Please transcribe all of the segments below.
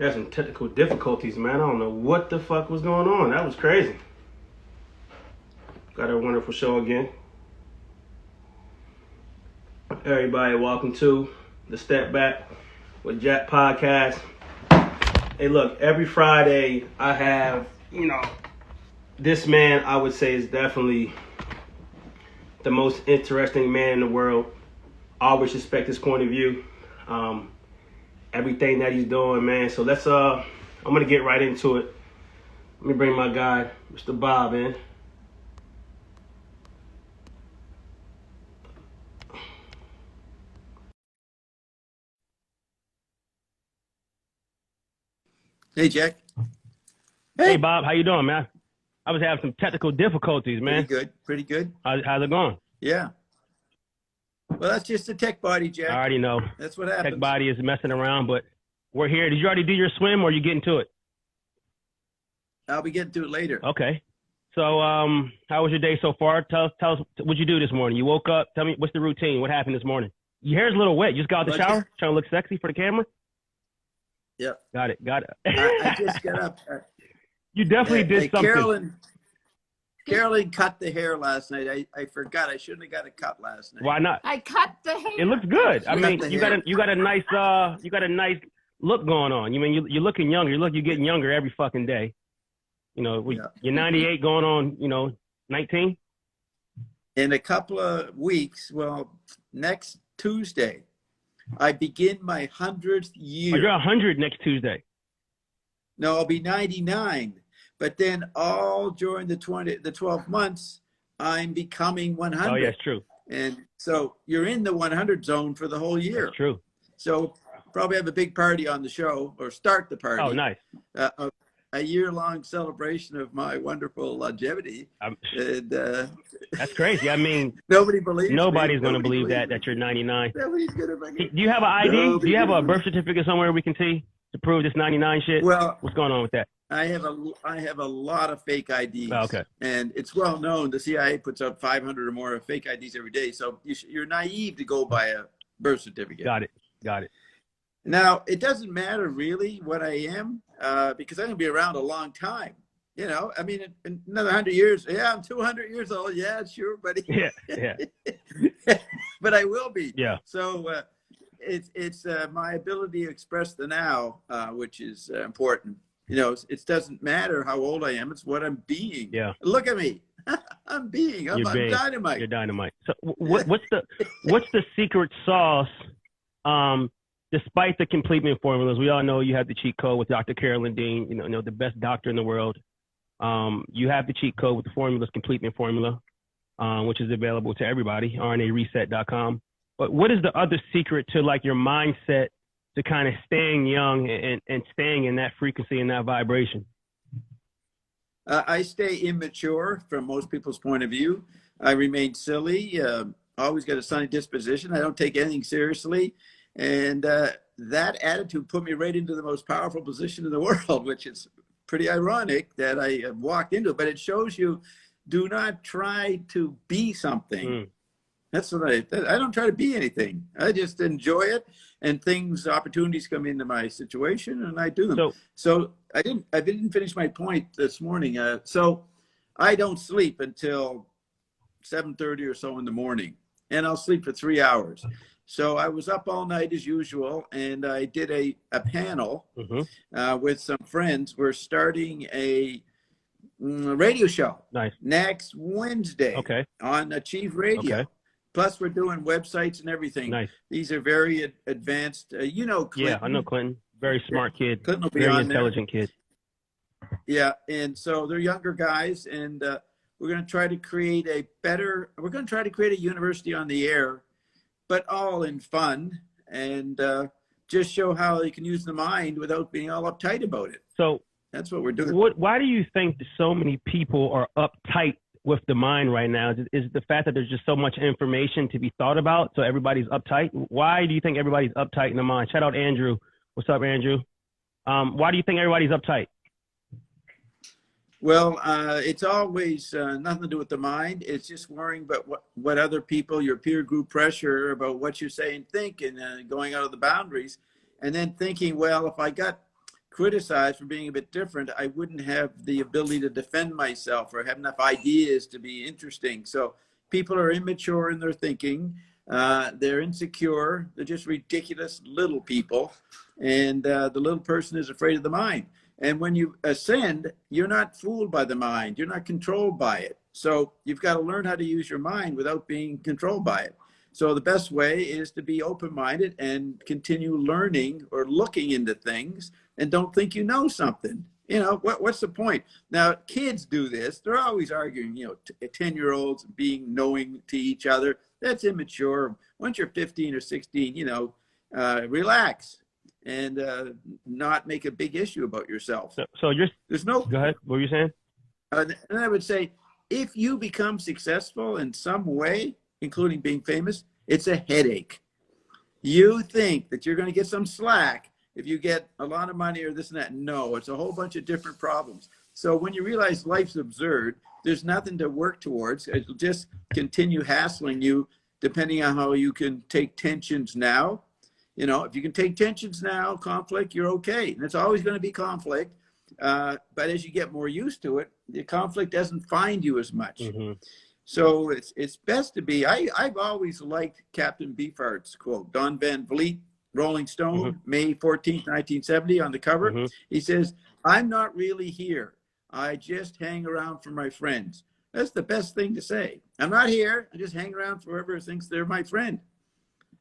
Had some technical difficulties, man. I don't know what the fuck was going on. That was crazy. Got a wonderful show again. Everybody, welcome to the Step Back with Jack podcast. Hey, look, every Friday I have, this man I would say is definitely the most interesting man in the world. I always respect his point of view. Everything that he's doing, man. So let's I'm gonna get right into it. Let me bring my guy, Mr. Bob, in. Hey, Jack. Hey, Bob, how you doing, man? I was having some technical difficulties, man. Pretty good. How's it going? Yeah. Well, that's just the tech body, Jack. I already know. That's what happens. Tech body is messing around, but we're here. Did you already do your swim, or are you getting to it? I'll be getting to it later. Okay. So, how was your day so far? Tell us what you do this morning. You woke up. Tell me, what's the routine? What happened this morning? Your hair's a little wet. You just got out the shower, trying to look sexy for the camera? Yep. Got it. I just got up. You definitely did something. Carolyn cut the hair last night. I forgot. I shouldn't have got it cut last night. Why not? I cut the hair. It looks good. I mean, you got a nice look going on. You mean you're looking younger. You're getting younger every fucking day. You're 98 going on, 19. In a couple of weeks, well, next Tuesday, I begin my 100th year. Oh, you're 100 next Tuesday. No, I'll be 99. But then all during the 12 months, I'm becoming 100. Oh, yeah, it's true. And so you're in the 100 zone for the whole year. That's true. So probably have a big party on the show, or start the party. Oh, nice. A year-long celebration of my wonderful longevity. That's crazy. I mean, nobody's going to believe that you're 99. Nobody's going to believe. Do you have an ID? Do you have a birth certificate somewhere we can see to prove this 99 shit? Well, what's going on with that? I have a lot of fake IDs. Oh, okay. And it's well known the CIA puts out 500 or more fake IDs every day. So you're naive to go by a birth certificate. Got it. Now, it doesn't matter really what I am because I'm going to be around a long time. I mean, in another 100 years, yeah, I'm 200 years old. Yeah, sure, buddy. Yeah. But I will be. Yeah. So it's my ability to express the now, which is important. It doesn't matter how old I am. It's what I'm being. Yeah. Look at me. I'm dynamite. You're dynamite. So what's the secret sauce? Despite the complete meal formulas, we all know you have the cheat code with Dr. Carolyn Dean, the best doctor in the world. You have the cheat code with the formulas, complete meal formula, which is available to everybody, rnareset.com. But what is the other secret to like your mindset to kind of staying young and staying in that frequency and that vibration? I stay immature from most people's point of view. I remain silly, always got a sunny disposition. I don't take anything seriously. And that attitude put me right into the most powerful position in the world, which is pretty ironic that I walked into. But it shows you, do not try to be something. That's what I don't try to be anything. I just enjoy it, and opportunities come into my situation, and I do them. So I didn't finish my point this morning. So I don't sleep until 7:30 or so in the morning, and I'll sleep for 3 hours. So I was up all night as usual, and I did a panel with some friends. We're starting a radio show next Wednesday on Achieve Radio. Okay. Plus, we're doing websites and everything. Nice. These are very advanced. Clinton. Yeah, I know Clinton. Very smart kid. Clinton will be very intelligent kid. Yeah, and so they're younger guys, and we're going to try to create a university on the air, but all in fun, and just show how you can use the mind without being all uptight about it. So that's what we're doing. Why do you think that so many people are uptight with the mind right now? Is the fact that there's just so much information to be thought about, so everybody's uptight? Why do you think everybody's uptight in the mind? Shout out Andrew. What's up, Andrew? Why do you think everybody's uptight? Well, it's always nothing to do with the mind. It's just worrying about what other people, your peer group pressure about what you say and think, and going out of the boundaries, and then thinking, well, if I got criticized for being a bit different, I wouldn't have the ability to defend myself or have enough ideas to be interesting. So people are immature in their thinking. They're insecure. They're just ridiculous little people. And the little person is afraid of the mind. And when you ascend, you're not fooled by the mind. You're not controlled by it. So you've got to learn how to use your mind without being controlled by it. So the best way is to be open-minded and continue learning or looking into things, and don't think you know something. You know, what's the point? Now, kids do this. They're always arguing, 10-year-olds being knowing to each other. That's immature. Once you're 15 or 16, relax and not make a big issue about yourself. So there's no. Go ahead. What were you saying? And I would say, if you become successful in some way, including being famous, it's a headache. You think that you're going to get some slack if you get a lot of money or this and that. No, it's a whole bunch of different problems. So when you realize life's absurd, there's nothing to work towards. It'll just continue hassling you depending on how you can take tensions now. If you can take tensions now, conflict, you're okay. And it's always going to be conflict. But as you get more used to it, the conflict doesn't find you as much. Mm-hmm. So it's best to be. I've always liked Captain Beefheart's quote. Don Van Vliet, Rolling Stone, mm-hmm. May 14th, 1970, on the cover. Mm-hmm. He says, "I'm not really here. I just hang around for my friends." That's the best thing to say. I'm not here. I just hang around for whoever thinks they're my friend.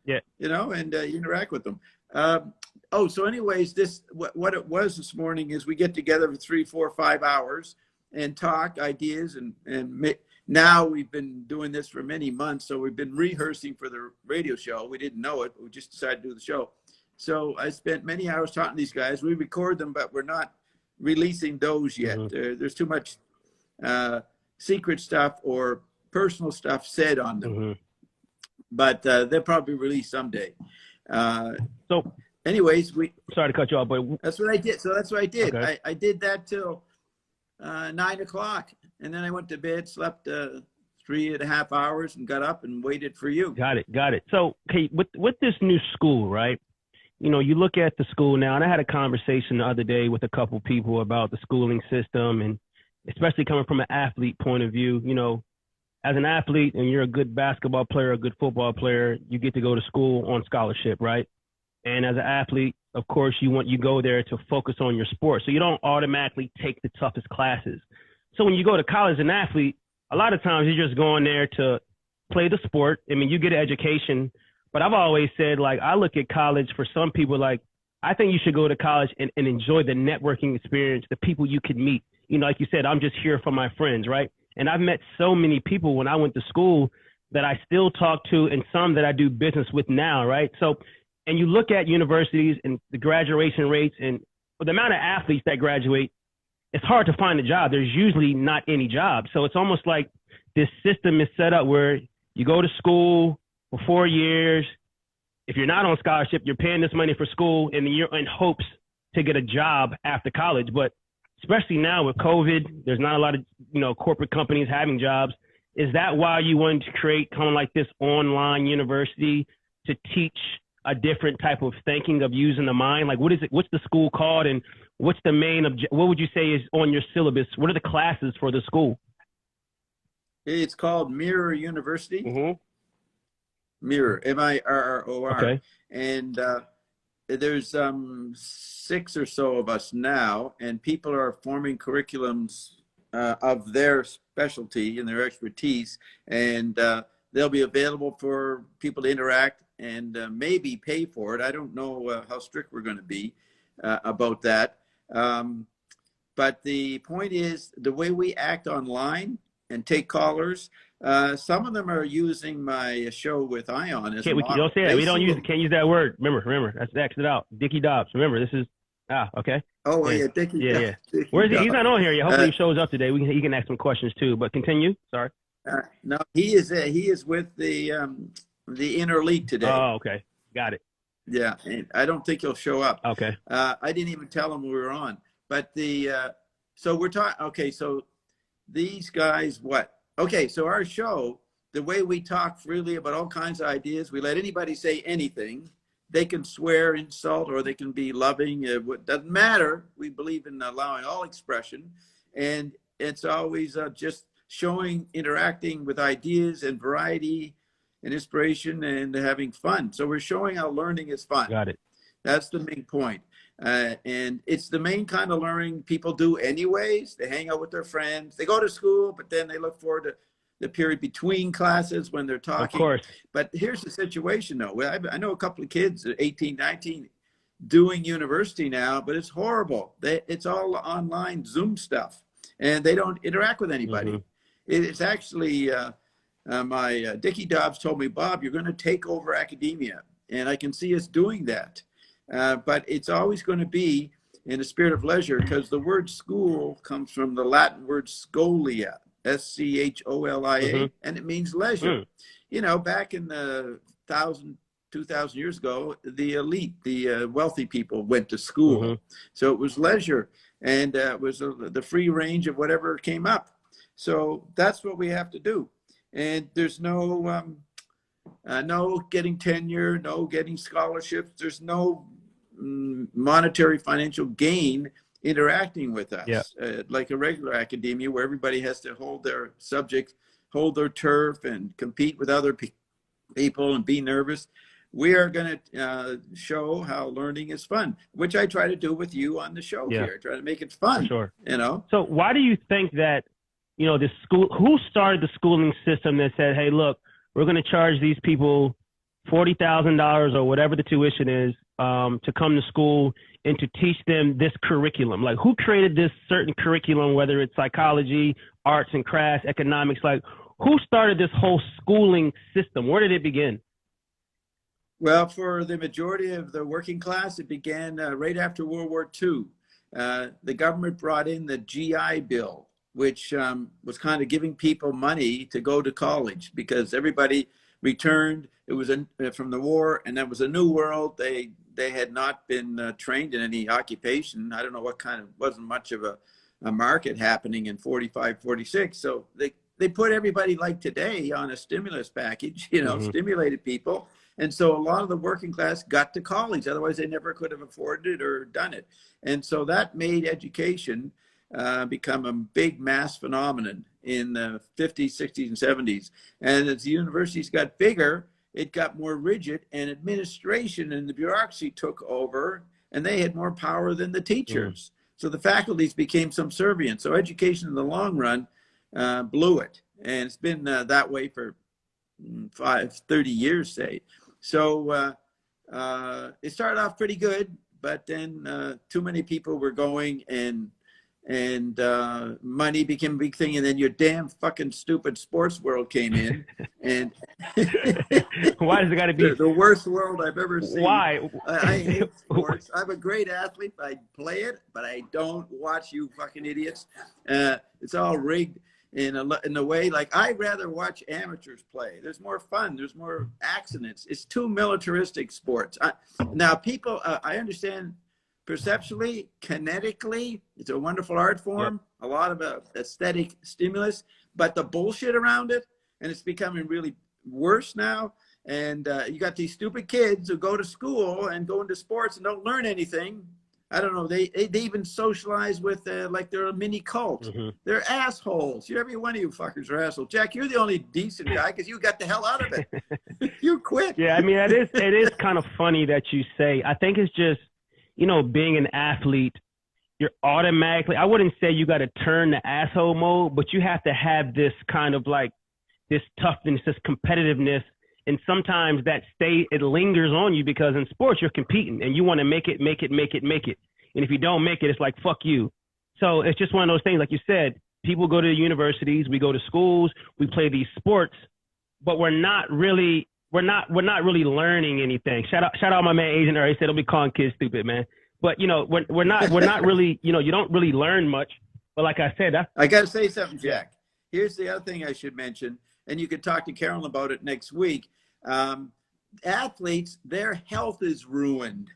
Yeah. And you interact with them. So anyways, what it was this morning is we get together for 3, 4, 5 hours and talk ideas and now we've been doing this for many months. So we've been rehearsing for the radio show. We didn't know it. We just decided to do the show. So I spent many hours talking to these guys. We record them, but we're not releasing those yet. Mm-hmm. There's too much secret stuff or personal stuff said on them. Mm-hmm. But they'll probably release someday. So anyways, sorry to cut you off, but that's what I did. So that's what I did. Okay. I did that till 9 o'clock. And then I went to bed, slept 3.5 hours, and got up and waited for you. Got it. So, okay, with this new school, right? You look at the school now, and I had a conversation the other day with a couple people about the schooling system, and especially coming from an athlete point of view. As an athlete, and you're a good basketball player, a good football player, you get to go to school on scholarship, right? And as an athlete, of course, you go there to focus on your sport, so you don't automatically take the toughest classes. So when you go to college as an athlete, a lot of times you're just going there to play the sport. I mean, you get an education, but I've always said, I look at college for some people, I think you should go to college and enjoy the networking experience, the people you could meet. Like you said, I'm just here for my friends, right? And I've met so many people when I went to school that I still talk to, and some that I do business with now, right? So, and you look at universities and the graduation rates and the amount of athletes that graduate, it's hard to find a job. There's usually not any jobs. So it's almost like this system is set up where you go to school for 4 years. If you're not on scholarship, you're paying this money for school, and then you're in hopes to get a job after college. But especially now with COVID, there's not a lot of, corporate companies having jobs. Is that why you wanted to create kind of like this online university to teach a different type of thinking of using the mind? What is it? What's the school called, and what's the main what would you say is on your syllabus? What are the classes for the school? It's called Mirror University. Mm-hmm. Mirror, Mirror. Okay. And there's 6 or so of us now, and people are forming curriculums of their specialty and their expertise, and they'll be available for people to interact and maybe pay for it. I don't know how strict we're going to be about that. But the point is, the way we act online and take callers, some of them are using my show with Ion as a model. Don't say that. We can't use that word. Remember, that's exit out. Dickie Dobbs. Remember, this is, okay. Oh, yeah, Dickie. Yeah. Where's he? He's not on here yet. Hopefully he shows up today. He can ask some questions too, but continue. Sorry. No, he is with the inner league today. Oh, okay. Got it. Yeah, and I don't think he'll show up. Okay. I didn't even tell him we were on. But so we're talking, okay, so these guys, what? Okay, so our show, the way we talk freely about all kinds of ideas, we let anybody say anything, they can swear, insult, or they can be loving. It doesn't matter. We believe in allowing all expression. And it's always just showing, interacting with ideas and variety and inspiration and having fun. So we're showing how learning is fun. Got it. That's the main point. And it's the main kind of learning people do anyways. They hang out with their friends. They go to school, but then they look forward to the period between classes when they're talking. Of course. But here's the situation, though. I know a couple of kids, 18, 19, doing university now, but it's horrible. It's all online Zoom stuff, and they don't interact with anybody. Mm-hmm. It's actually, Dickie Dobbs told me, Bob, you're going to take over academia, and I can see us doing that. But it's always going to be in a spirit of leisure, because the word school comes from the Latin word scholia, scholia, mm-hmm. and it means leisure. Mm. You know, back in the 2,000 years ago, the elite, the wealthy people went to school. Mm-hmm. So it was leisure, and it was the free range of whatever came up. So that's what we have to do. And there's no getting tenure, no getting scholarships. There's no monetary financial gain interacting with us, like a regular academia where everybody has to hold their subject, hold their turf, and compete with other people and be nervous. We are going to show how learning is fun, which I try to do with you on the show here. Try to make it fun. For sure. You know. So why do you think that, you know, the school, who started the schooling system that said, hey, look, we're going to charge these people $40,000 or whatever the tuition is to come to school and to teach them this curriculum? Like, who created this certain curriculum, whether it's psychology, arts and crafts, economics? Like, who started this whole schooling system? Where did it begin? Well, for the majority of the working class, it began right after World War II. The government brought in the GI Bill, which was kind of giving people money to go to college because everybody returned. It was from the war, and that was a new world. They had not been trained in any occupation. I don't know what kind of, wasn't much of a market happening in 45, 46. So they put everybody like today on a stimulus package, you know, mm-hmm. stimulated people. And so a lot of the working class got to college. Otherwise, they never could have afforded it or done it. And so that made education become a big mass phenomenon in the 50s, 60s, and 70s. And as the universities got bigger, it got more rigid, and administration and the bureaucracy took over, and they had more power than the teachers. Mm. So the faculties became subservient. So education in the long run blew it. And it's been that way for 30 years, say. So it started off pretty good, but then too many people were going, and money became a big thing, and then your damn fucking stupid sports world came in, and why does it got to be the worst world I've ever seen? Why? I hate sports. I'm a great athlete. I play it, but I don't watch you fucking idiots. It's all rigged in a way. Like, I'd rather watch amateurs play. There's more fun. There's more accidents. It's too militaristic sports. Now, people, I understand. Perceptually, kinetically, it's a wonderful art form, a lot of aesthetic stimulus, but the bullshit around it, and it's becoming really worse now. And you got these stupid kids who go to school and go into sports and don't learn anything. I don't know. They even socialize with like they're a mini cult. Mm-hmm. They're assholes. Every one of you fuckers are assholes. Jack, you're the only decent guy because you got the hell out of it. You quit. Yeah, I mean, it is kind of funny that you say. I think it's just, you know, being an athlete, you're automatically, I wouldn't say you got to turn the asshole mode, but you have to have this kind of like this toughness, this competitiveness. And sometimes it lingers on you because in sports you're competing and you want to make it. And if you don't make it, it's like, fuck you. So it's just one of those things, like you said, people go to universities, we go to schools, we play these sports, but we're not really learning anything. Shout out my man Asian. He said, don't be calling kids stupid, man. But, you know, we're not really, you know, you don't really learn much. But like I said, I got to say something, Jack. Here's the other thing I should mention, and you could talk to Carolyn about it next week. Athletes, their health is ruined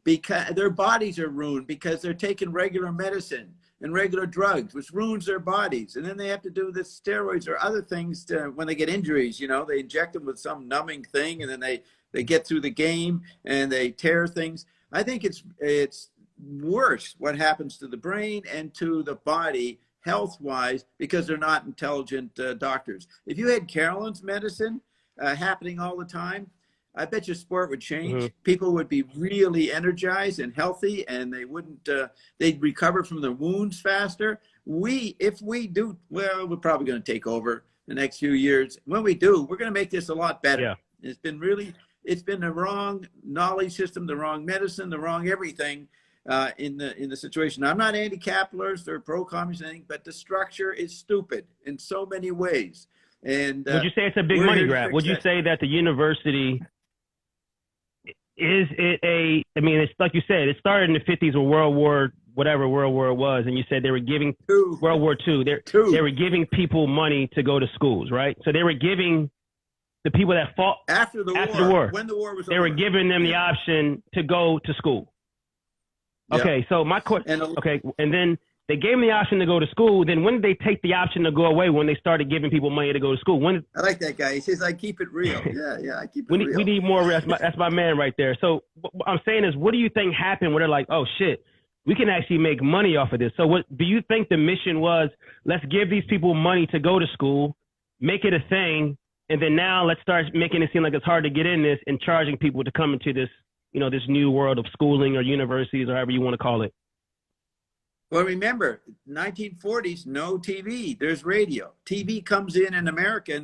because their bodies are ruined because they're taking regular medicine. and regular drugs, which ruins their bodies. And then they have to do the steroids or other things when they get injuries. You know, they inject them with some numbing thing, and then they get through the game and they tear things. I think it's worse what happens to the brain and to the body health-wise because they're not intelligent doctors. If you had Carolyn's medicine happening all the time, I bet your sport would change. Mm-hmm. People would be really energized and healthy, and they wouldn't. They'd recover from their wounds faster. If we do, well, we're probably going to take over the next few years. When we do, we're going to make this a lot better. Yeah. It's been the wrong knowledge system, the wrong medicine, the wrong everything in the situation. I'm not anti-capitalist or pro-communist or anything, but the structure is stupid in so many ways. And would you say it's a big money grab? Would you say that the university? Is it I mean, it's like you said, it started in the 50s with World War was, and you said they were giving World War II. They were giving people money to go to schools, right? So they were giving the people that fought after the war, when the war was over, they were giving them the option to go to school. Okay, so my question, and then they gave them the option to go to school. Then when did they take the option to go away when they started giving people money to go to school? I like that guy. He says, I keep it real. Yeah, I keep it real. We need more. That's my man right there. So what I'm saying is, what do you think happened where they're like, oh, shit, we can actually make money off of this? So what do you think the mission was? Let's give these people money to go to school, make it a thing, and then now let's start making it seem like it's hard to get in this and charging people to come into this, you know, this new world of schooling or universities or however you want to call it. Well, remember, 1940s, no TV. There's radio. TV comes in America in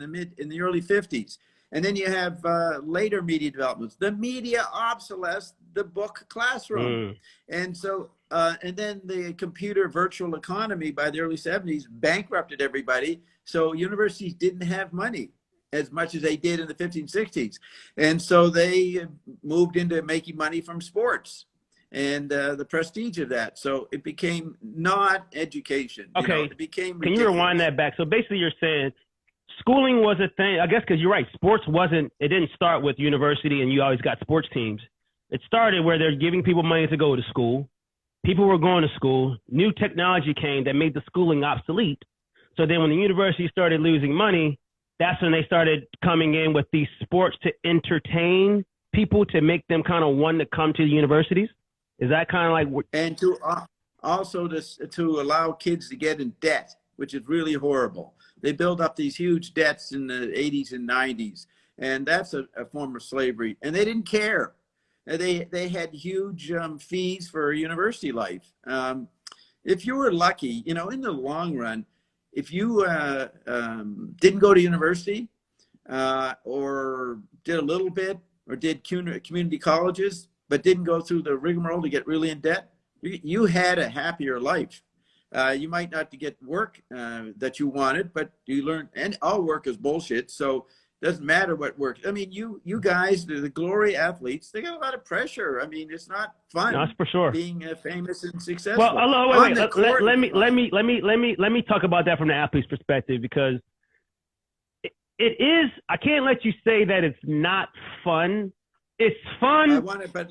the early 50s, and then you have later media developments. The media obsolesced the book classroom, and so and then the computer virtual economy by the early 70s bankrupted everybody. So universities didn't have money as much as they did in the 50s and 60s, and so they moved into making money from sports and the prestige of that. So it became not education. Okay. You know, it became ridiculous. Can you rewind that back? So basically you're saying schooling was a thing, I guess, because you're right. Sports it didn't start with university and you always got sports teams. It started where they're giving people money to go to school. People were going to school. New technology came that made the schooling obsolete. So then when the university started losing money, that's when they started coming in with these sports to entertain people, to make them kind of want to come to the universities. Is that kind of like and to also to allow kids to get in debt, which is really horrible. They build up these huge debts in the 80s and 90s, and that's a form of slavery. And they didn't care. They had huge fees for university life. If you were lucky, you know, in the long run, if you didn't go to university or did a little bit or did community colleges, but didn't go through the rigmarole to get really in debt, you had a happier life. You might not get work that you wanted, but you learned, and all work is bullshit, so it doesn't matter what work. I mean, you guys, the glory athletes, they got a lot of pressure. I mean, it's not fun. That's for sure. Being famous and successful. Well, wait. Let me talk about that from the athlete's perspective, because it is. I can't let you say that it's not fun. It's fun. I want it, but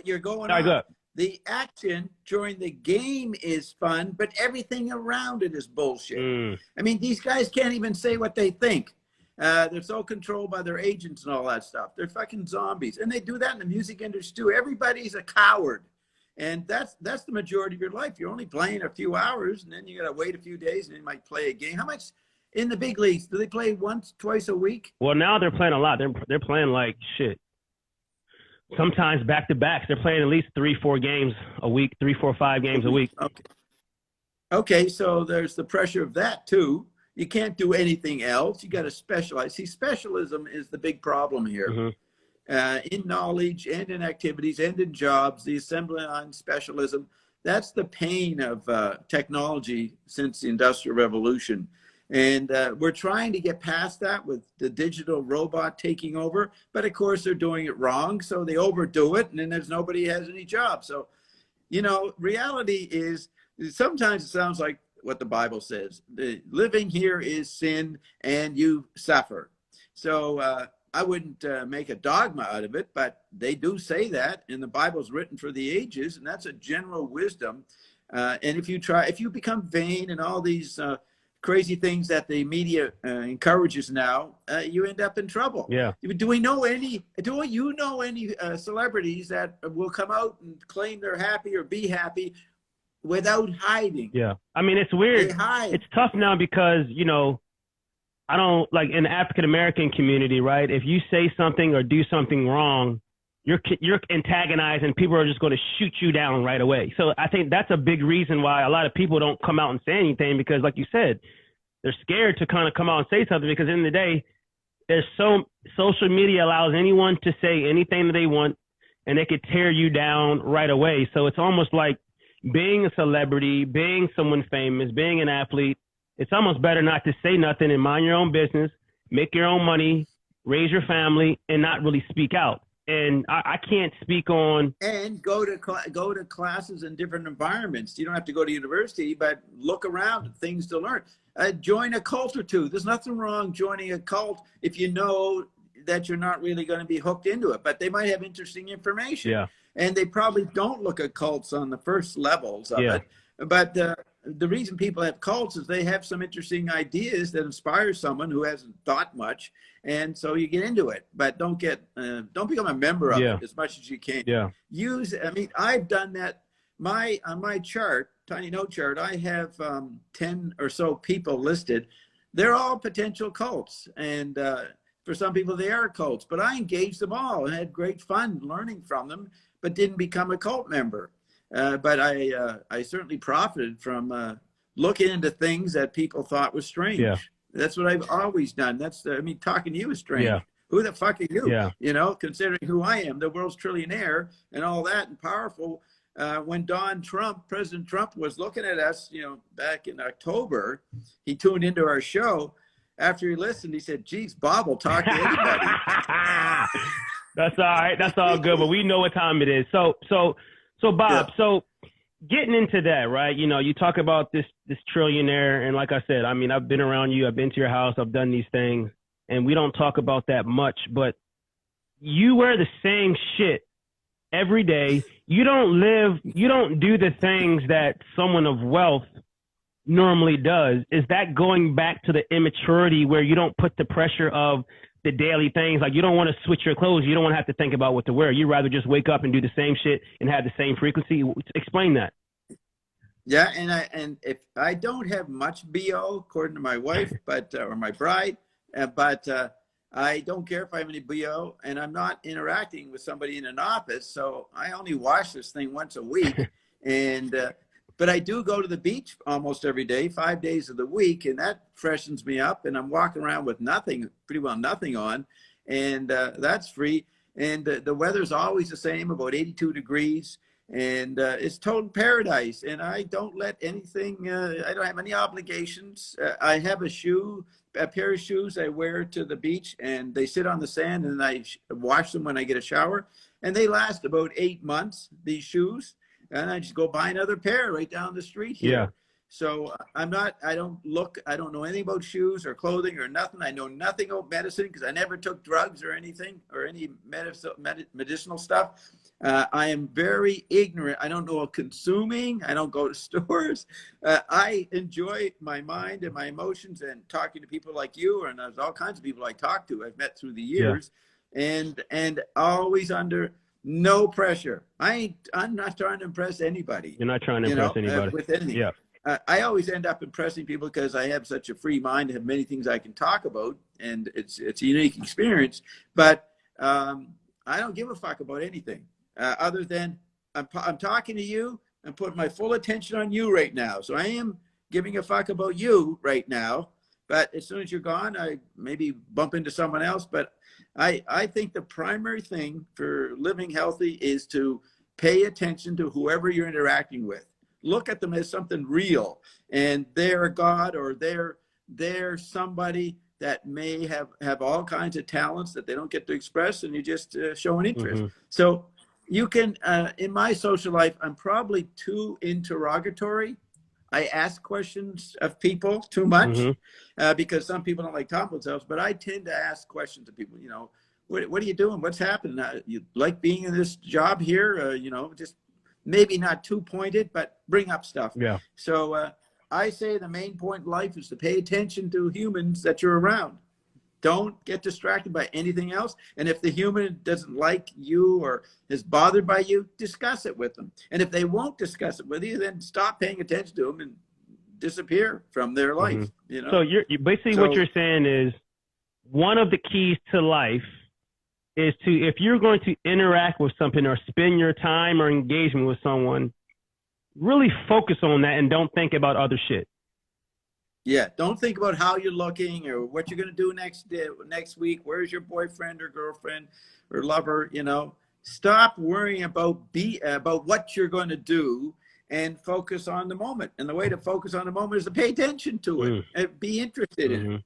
you're going on. Go. The action during the game is fun, but everything around it is bullshit. I mean, these guys can't even say what they think. They're so controlled by their agents and all that stuff. They're fucking zombies. And they do that in the music industry too. Everybody's a coward. And that's the majority of your life. You're only playing a few hours, and then you got to wait a few days, and you might play a game. How much in the big leagues? Do they play once, twice a week? Well, now they're playing a lot. They're playing like shit. Sometimes back-to-backs. They're playing at least 3-4 games a week, 3, 4, 5 games a week. Okay, so there's the pressure of that too. You can't do anything else. You got to specialize. See, specialism is the big problem here. In knowledge and in activities and in jobs, the assembly line specialism, that's the pain of technology since the Industrial Revolution. And we're trying to get past that with the digital robot taking over. But of course, they're doing it wrong. So they overdo it, and then there's nobody has any jobs. So, you know, reality is sometimes it sounds like what the Bible says. The living here is sin, and you suffer. So I wouldn't make a dogma out of it, but they do say that, and the Bible's written for the ages, and that's a general wisdom. And if you become vain and all these crazy things that the media encourages now, you end up in trouble. Yeah. Do you know any celebrities that will come out and claim they're happy or be happy without hiding? Yeah. I mean, it's weird. They hide. It's tough now because, you know, I don't like in the African-American community, right? If you say something or do something wrong, you're antagonized and people are just going to shoot you down right away. So I think that's a big reason why a lot of people don't come out and say anything, because like you said, they're scared to kind of come out and say something, because at the end of the day, social media allows anyone to say anything that they want and they could tear you down right away. So it's almost like being a celebrity, being someone famous, being an athlete, it's almost better not to say nothing and mind your own business, make your own money, raise your family, and not really speak out. And I can't speak on. And go to classes in different environments. You don't have to go to university, but look around at things to learn. Join a cult or two. There's nothing wrong joining a cult if you know that you're not really going to be hooked into it, but they might have interesting information. Yeah. And they probably don't look at cults on the first levels of it. But the reason people have cults is they have some interesting ideas that inspire someone who hasn't thought much, and so you get into it. But don't become a member of it as much as you can. Yeah. I mean, I've done that. On my chart, tiny note chart, I have 10 or so people listed. They're all potential cults, and for some people they are cults. But I engaged them all and had great fun learning from them, but didn't become a cult member. But I certainly profited from looking into things that people thought was strange. Yeah. That's what I've always done. I mean, talking to you is strange. Yeah. Who the fuck are you? Yeah. You know, considering who I am, the world's trillionaire and all that, and powerful. When President Trump was looking at us, you know, back in October, he tuned into our show. After he listened, he said, "Geez, Bob will talk to anybody." That's all right. That's all good. But we know what time it is. So Bob, so getting into that, right? You know, you talk about this trillionaire, and like I said, I mean, I've been around you, I've been to your house, I've done these things, and we don't talk about that much, but you wear the same shit every day. You don't do the things that someone of wealth normally does. Is that going back to the immaturity where you don't put the pressure of the daily things? Like, you don't want to switch your clothes. You don't want to have to think about what to wear. You'd rather just wake up and do the same shit and have the same frequency. Explain that. Yeah. And if I don't have much BO, according to my wife, or my bride, but I don't care if I have any BO, and I'm not interacting with somebody in an office. So I only wash this thing once a week. But I do go to the beach almost every day, 5 days of the week, and that freshens me up. And I'm walking around with pretty well nothing on, and that's free. And the weather's always the same, about 82 degrees, and it's total paradise. And I don't let anything. I don't have any obligations. I have a pair of shoes I wear to the beach, and they sit on the sand, and I wash them when I get a shower, and they last about 8 months. These shoes. And I just go buy another pair right down the street here. Yeah. So I don't know anything about shoes or clothing or nothing. I know nothing about medicine because I never took drugs or anything or any medicinal stuff. I am very ignorant. I don't know about consuming. I don't go to stores. I enjoy my mind and my emotions and talking to people like you, and there's all kinds of people I talk to I've met through the years, and always under no pressure. I'm not trying to impress anybody. You're not trying to impress anybody with anything. Yeah. I always end up impressing people because I have such a free mind. I have many things I can talk about, and it's a unique experience. But I don't give a fuck about anything other than I'm talking to you. I'm putting my full attention on you right now. So I am giving a fuck about you right now. But as soon as you're gone, I maybe bump into someone else. But I think the primary thing for living healthy is to pay attention to whoever you're interacting with. Look at them as something real, and they're a god, or they're somebody that may have all kinds of talents that they don't get to express, and you just show an interest. Mm-hmm. So you can, in my social life, I'm probably too interrogatory. I ask questions of people too much, because some people don't like talking themselves, but I tend to ask questions of people, you know, what are you doing? What's happening? You like being in this job here? You know, just maybe not too pointed, but bring up stuff. Yeah. So I say the main point in life is to pay attention to humans that you're around. Don't get distracted by anything else. And if the human doesn't like you or is bothered by you, discuss it with them. And if they won't discuss it with you, then stop paying attention to them and disappear from their life. You know. So you're basically what you're saying is one of the keys to life is to, if you're going to interact with something or spend your time or engagement with someone, really focus on that and don't think about other shit. Yeah, don't think about how you're looking or what you're going to do next week. Where's your boyfriend or girlfriend or lover? You know, stop worrying about what you're going to do and focus on the moment. And the way to focus on the moment is to pay attention to it and be interested in it.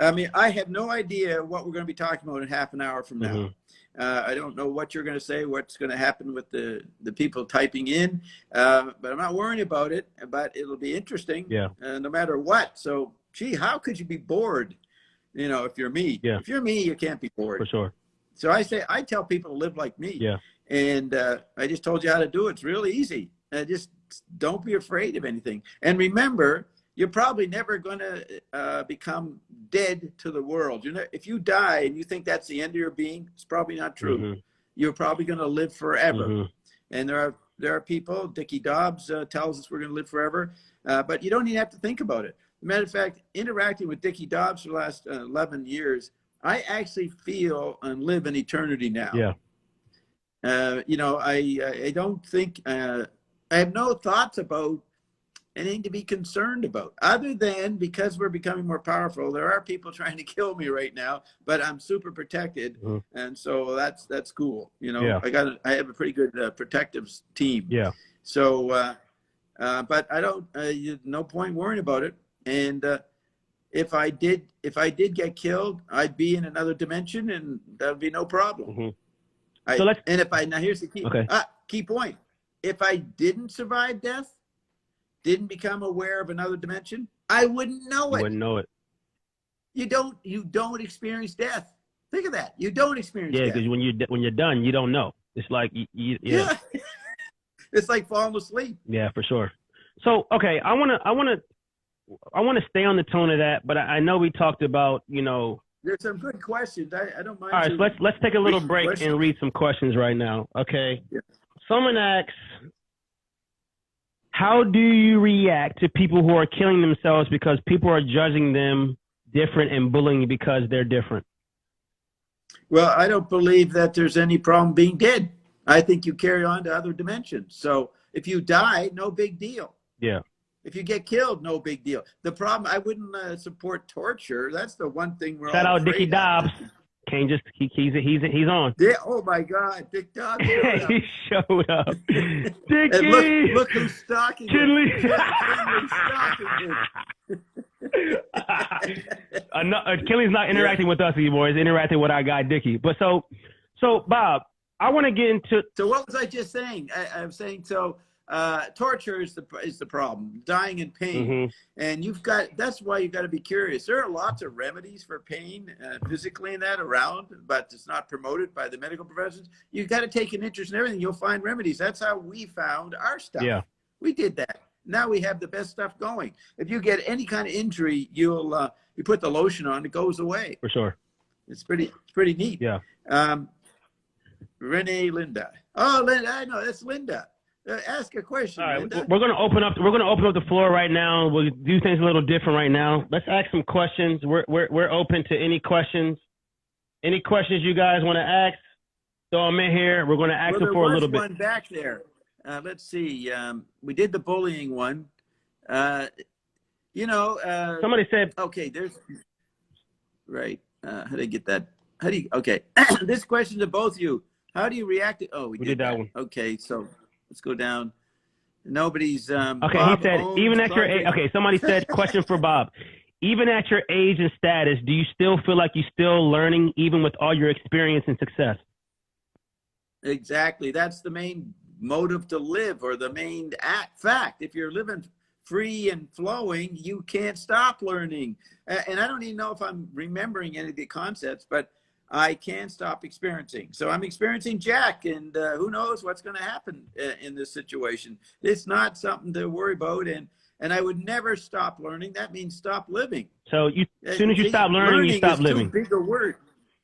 I mean, I have no idea what we're going to be talking about in half an hour from now. I don't know what you're going to say, what's going to happen with the people typing in, but I'm not worrying about it, but it'll be interesting no matter what. So, gee, how could you be bored, you know, if you're me? If you're me, you can't be bored. For sure. So I tell people to live like me. And I just told you how to do it. It's really easy. Just don't be afraid of anything. And remember, you're probably never going to become dead to the world. You know, if you die and you think that's the end of your being, it's probably not true. You're probably going to live forever. And there are people, Dickie Dobbs tells us we're going to live forever, but you don't even have to think about it. As a matter of fact, interacting with Dickie Dobbs for the last 11 years, I actually feel and live in eternity now. You know, I don't think, I have no thoughts about anything to be concerned about, other than because we're becoming more powerful. There are people trying to kill me right now, but I'm super protected, and so that's cool. You know, I have a pretty good protective team. So, but I don't. No point worrying about it. And if I did get killed, I'd be in another dimension, and that would be no problem. Now here's the key. Key point. If I didn't survive death, didn't become aware of another dimension, I wouldn't know it. You wouldn't know it. You don't experience death. Think of that. You don't experience death. Yeah, because when you're done, you don't know. It's like it's like falling asleep. Yeah, for sure. So okay, I wanna stay on the tone of that, but I know we talked about, you know. There's some good questions. I don't mind. All right, so let's take a little break and read some questions right now. Okay. Someone asks, how do you react to people who are killing themselves because people are judging them different and bullying because they're different? Well, I don't believe that there's any problem being dead. I think you carry on to other dimensions. So if you die, no big deal. If you get killed, no big deal. The problem, I wouldn't support torture. That's the one thing we're all Shout out afraid Dickie of. Dobbs. Can't just he's on. Yeah, oh my God, Dick Dobbs showed up. He showed up. Dickie, and look who's stalking him. Kelly's not interacting with us anymore. He's interacting with our guy Dickie. But so Bob, I want to get into. So what was I just saying? I'm saying torture is the problem, dying in pain, and that's why you've got to be curious. There are lots of remedies for pain physically and that around, but it's not promoted by the medical professions. You've got to take an interest in everything. You'll find remedies. That's how we found our stuff. We did that. Now we have the best stuff going. If you get any kind of injury, you put the lotion on, it goes away. For sure. It's pretty neat. Renee Linda. Oh, Linda, I know that's Linda. Ask a question. All right, Linda. we're gonna open up the floor right now. We'll do things a little different right now. Let's ask some questions. We're open to any questions. Any questions you guys want to ask? Throw them in here. We're gonna ask them for a little bit. One back there. Let's see. We did the bullying one. Somebody said. Okay, there's. Right. How do I get that? Okay. This question to both of you. How do you react to? Oh, we did that one. Okay, so. Let's go down. Nobody's. Okay, Bob, he said, even at your age. Okay, somebody said, question for Bob. Even at your age and status, do you still feel like you're still learning, even with all your experience and success? Exactly. That's the main motive to live, or the main fact. If you're living free and flowing, you can't stop learning. And I don't even know if I'm remembering any of the concepts, but I can't stop experiencing. So I'm experiencing Jack, and who knows what's going to happen in this situation. It's not something to worry about, and I would never stop learning. That means stop living. So as soon as you stop learning, you stop living. Too big a word.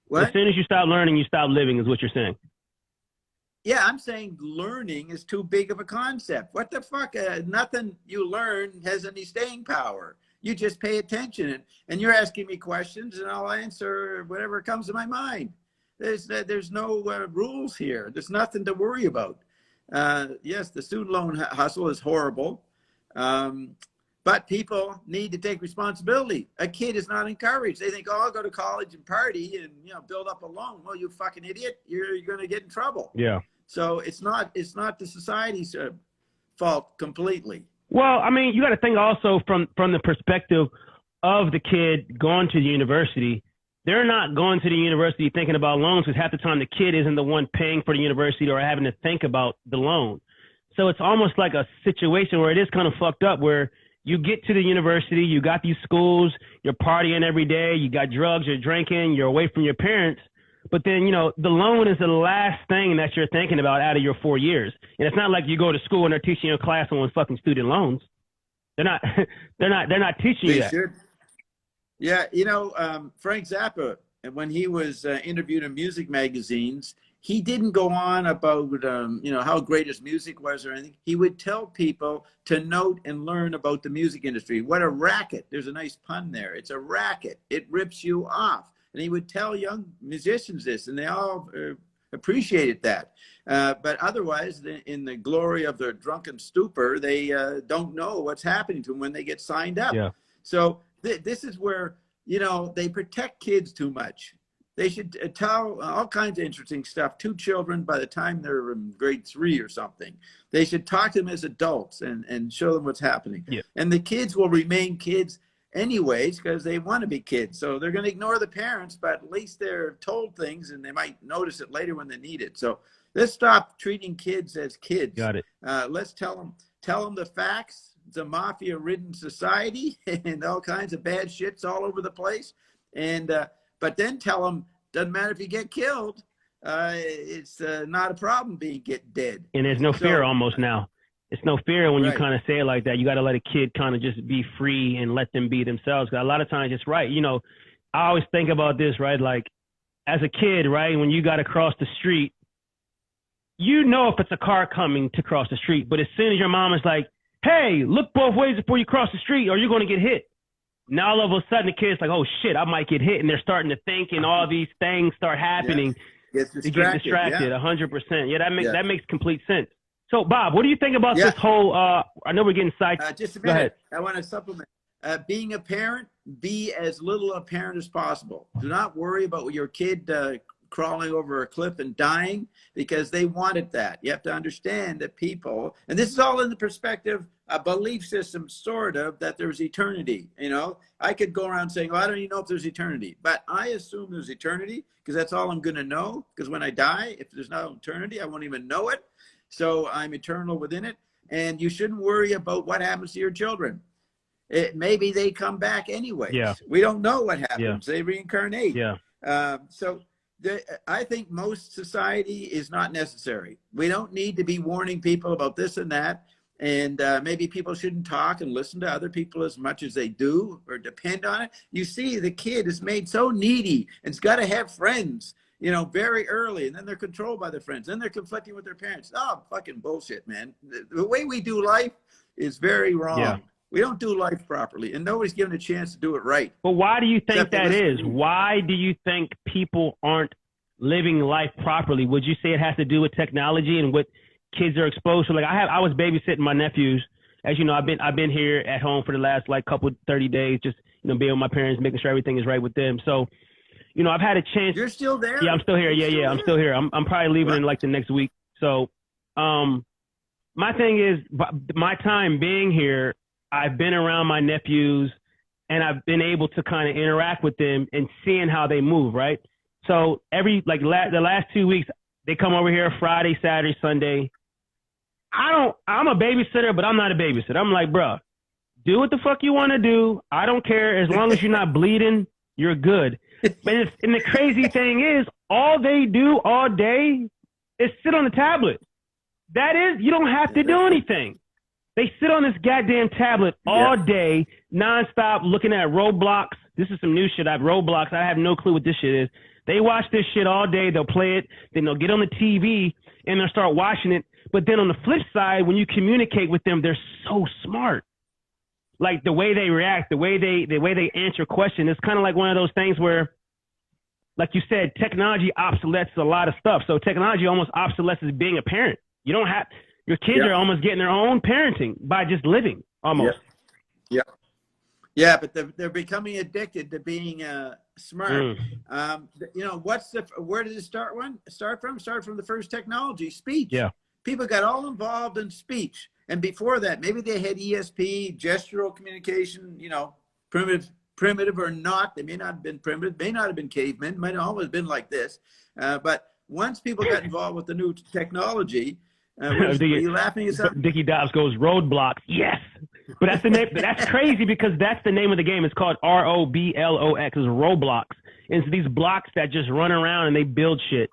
What? As soon as you stop learning, you stop living is what you're saying. Yeah, I'm saying learning is too big of a concept. What the fuck? Nothing you learn has any staying power. You just pay attention, and you're asking me questions, and I'll answer whatever comes to my mind. There's no rules here. There's nothing to worry about. Yes, the student loan hustle is horrible, but people need to take responsibility. A kid is not encouraged. They think, oh, I'll go to college and party and build up a loan. Well, you fucking idiot! You're going to get in trouble. Yeah. So it's not the society's fault completely. Well, I mean, you got to think also from the perspective of the kid going to the university. They're not going to the university thinking about loans, because half the time the kid isn't the one paying for the university or having to think about the loan. So it's almost like a situation where it is kind of fucked up, where you get to the university, you got these schools, you're partying every day, you got drugs, you're drinking, you're away from your parents. But then, the loan is the last thing that you're thinking about out of your 4 years. And it's not like you go to school and they're teaching you a class on fucking student loans. They're not teaching you that. Should. Yeah. Frank Zappa, when he was interviewed in music magazines, he didn't go on about, how great his music was or anything. He would tell people to note and learn about the music industry. What a racket. There's a nice pun there. It's a racket. It rips you off. And he would tell young musicians this, and they all appreciated that. But otherwise, in the glory of their drunken stupor, they don't know what's happening to them when they get signed up. Yeah. So this is where, they protect kids too much. They should tell all kinds of interesting stuff to children by the time they're in grade 3 or something. They should talk to them as adults and show them what's happening. Yeah. And the kids will remain kids anyways, because they want to be kids. So they're going to ignore the parents, but at least they're told things, and they might notice it later when they need it. So let's stop treating kids as kids. Got it. Let's tell them the facts. It's a mafia-ridden society and all kinds of bad shits all over the place. And but then tell them, doesn't matter if you get killed. It's not a problem get dead. And there's no fear almost now. It's no fear when you kind of say it like that. You got to let a kid kind of just be free and let them be themselves. Because a lot of times it's right. I always think about this, right? Like as a kid, right, when you got to cross the street, if it's a car coming to cross the street. But as soon as your mom is like, hey, look both ways before you cross the street or you're going to get hit. Now all of a sudden the kid's like, oh shit, I might get hit. And they're starting to think, and all these things start happening. Yeah. They get distracted, 100%. Yeah, that makes complete sense. So, Bob, what do you think about this whole, I know we're getting psyched. Just a minute. Go ahead. I want to supplement. Being a parent, be as little a parent as possible. Do not worry about your kid crawling over a cliff and dying, because they wanted that. You have to understand that people, and this is all in the perspective, a belief system, sort of, that there's eternity. I could go around saying, I don't even know if there's eternity, but I assume there's eternity because that's all I'm going to know. Because when I die, if there's no eternity, I won't even know it. So I'm eternal within it, and you shouldn't worry about what happens to your children. Maybe they come back anyway. Yeah. We don't know what happens. Yeah. They reincarnate. Yeah. I think most society is not necessary. We don't need to be warning people about this and that. And maybe people shouldn't talk and listen to other people as much as they do or depend on it. You see, the kid is made so needy and it's got to have friends, very early, and then they're controlled by their friends. Then they're conflicting with their parents. Oh, fucking bullshit, man. The way we do life is very wrong. Yeah. We don't do life properly, and nobody's given a chance to do it right. But why do you think that is? Why do you think people aren't living life properly? Would you say it has to do with technology and what kids are exposed to? Like I was babysitting my nephews. As you know, I've been here at home for the last 30 days, just being with my parents, making sure everything is right with them. So, I've had a chance. You're still there? Yeah, I'm still here. Yeah, I'm still here. I'm probably leaving in the next week. So, my thing is, my time being here, I've been around my nephews and I've been able to kind of interact with them and seeing how they move, right? So the last 2 weeks, they come over here Friday, Saturday, Sunday. I'm a babysitter, but I'm not a babysitter. I'm like, bro, do what the fuck you want to do. I don't care as long as you're not bleeding you're good. And the crazy thing is, all they do all day is sit on the tablet. That is, you don't have to do anything. They sit on this goddamn tablet all day, nonstop, looking at Roblox. This is some new shit. Roblox. I have no clue what this shit is. They watch this shit all day. They'll play it. Then they'll get on the TV and they'll start watching it. But then on the flip side, when you communicate with them, they're so smart. Like the way they react, the way they answer questions. It's kind of like one of those things where, like you said, technology obsoletes a lot of stuff. So technology almost obsoletes being a parent. You don't have, your kids are almost getting their own parenting by just living almost. Yeah, but they're becoming addicted to being smart. You know, where did it start from? Start from the first technology, speech. Yeah. People got all involved in speech. And before that, maybe they had ESP, gestural communication, you know, primitive or not. They may not have been primitive, may not have been cavemen, might have always been like this. But once people got involved with the new technology, are you laughing at something? Dickie Dobbs goes, roadblocks. Yes. But that's the name. That's crazy because that's the name of the game. It's called ROBLOX. It's Roblox. And it's these blocks that just run around and they build shit.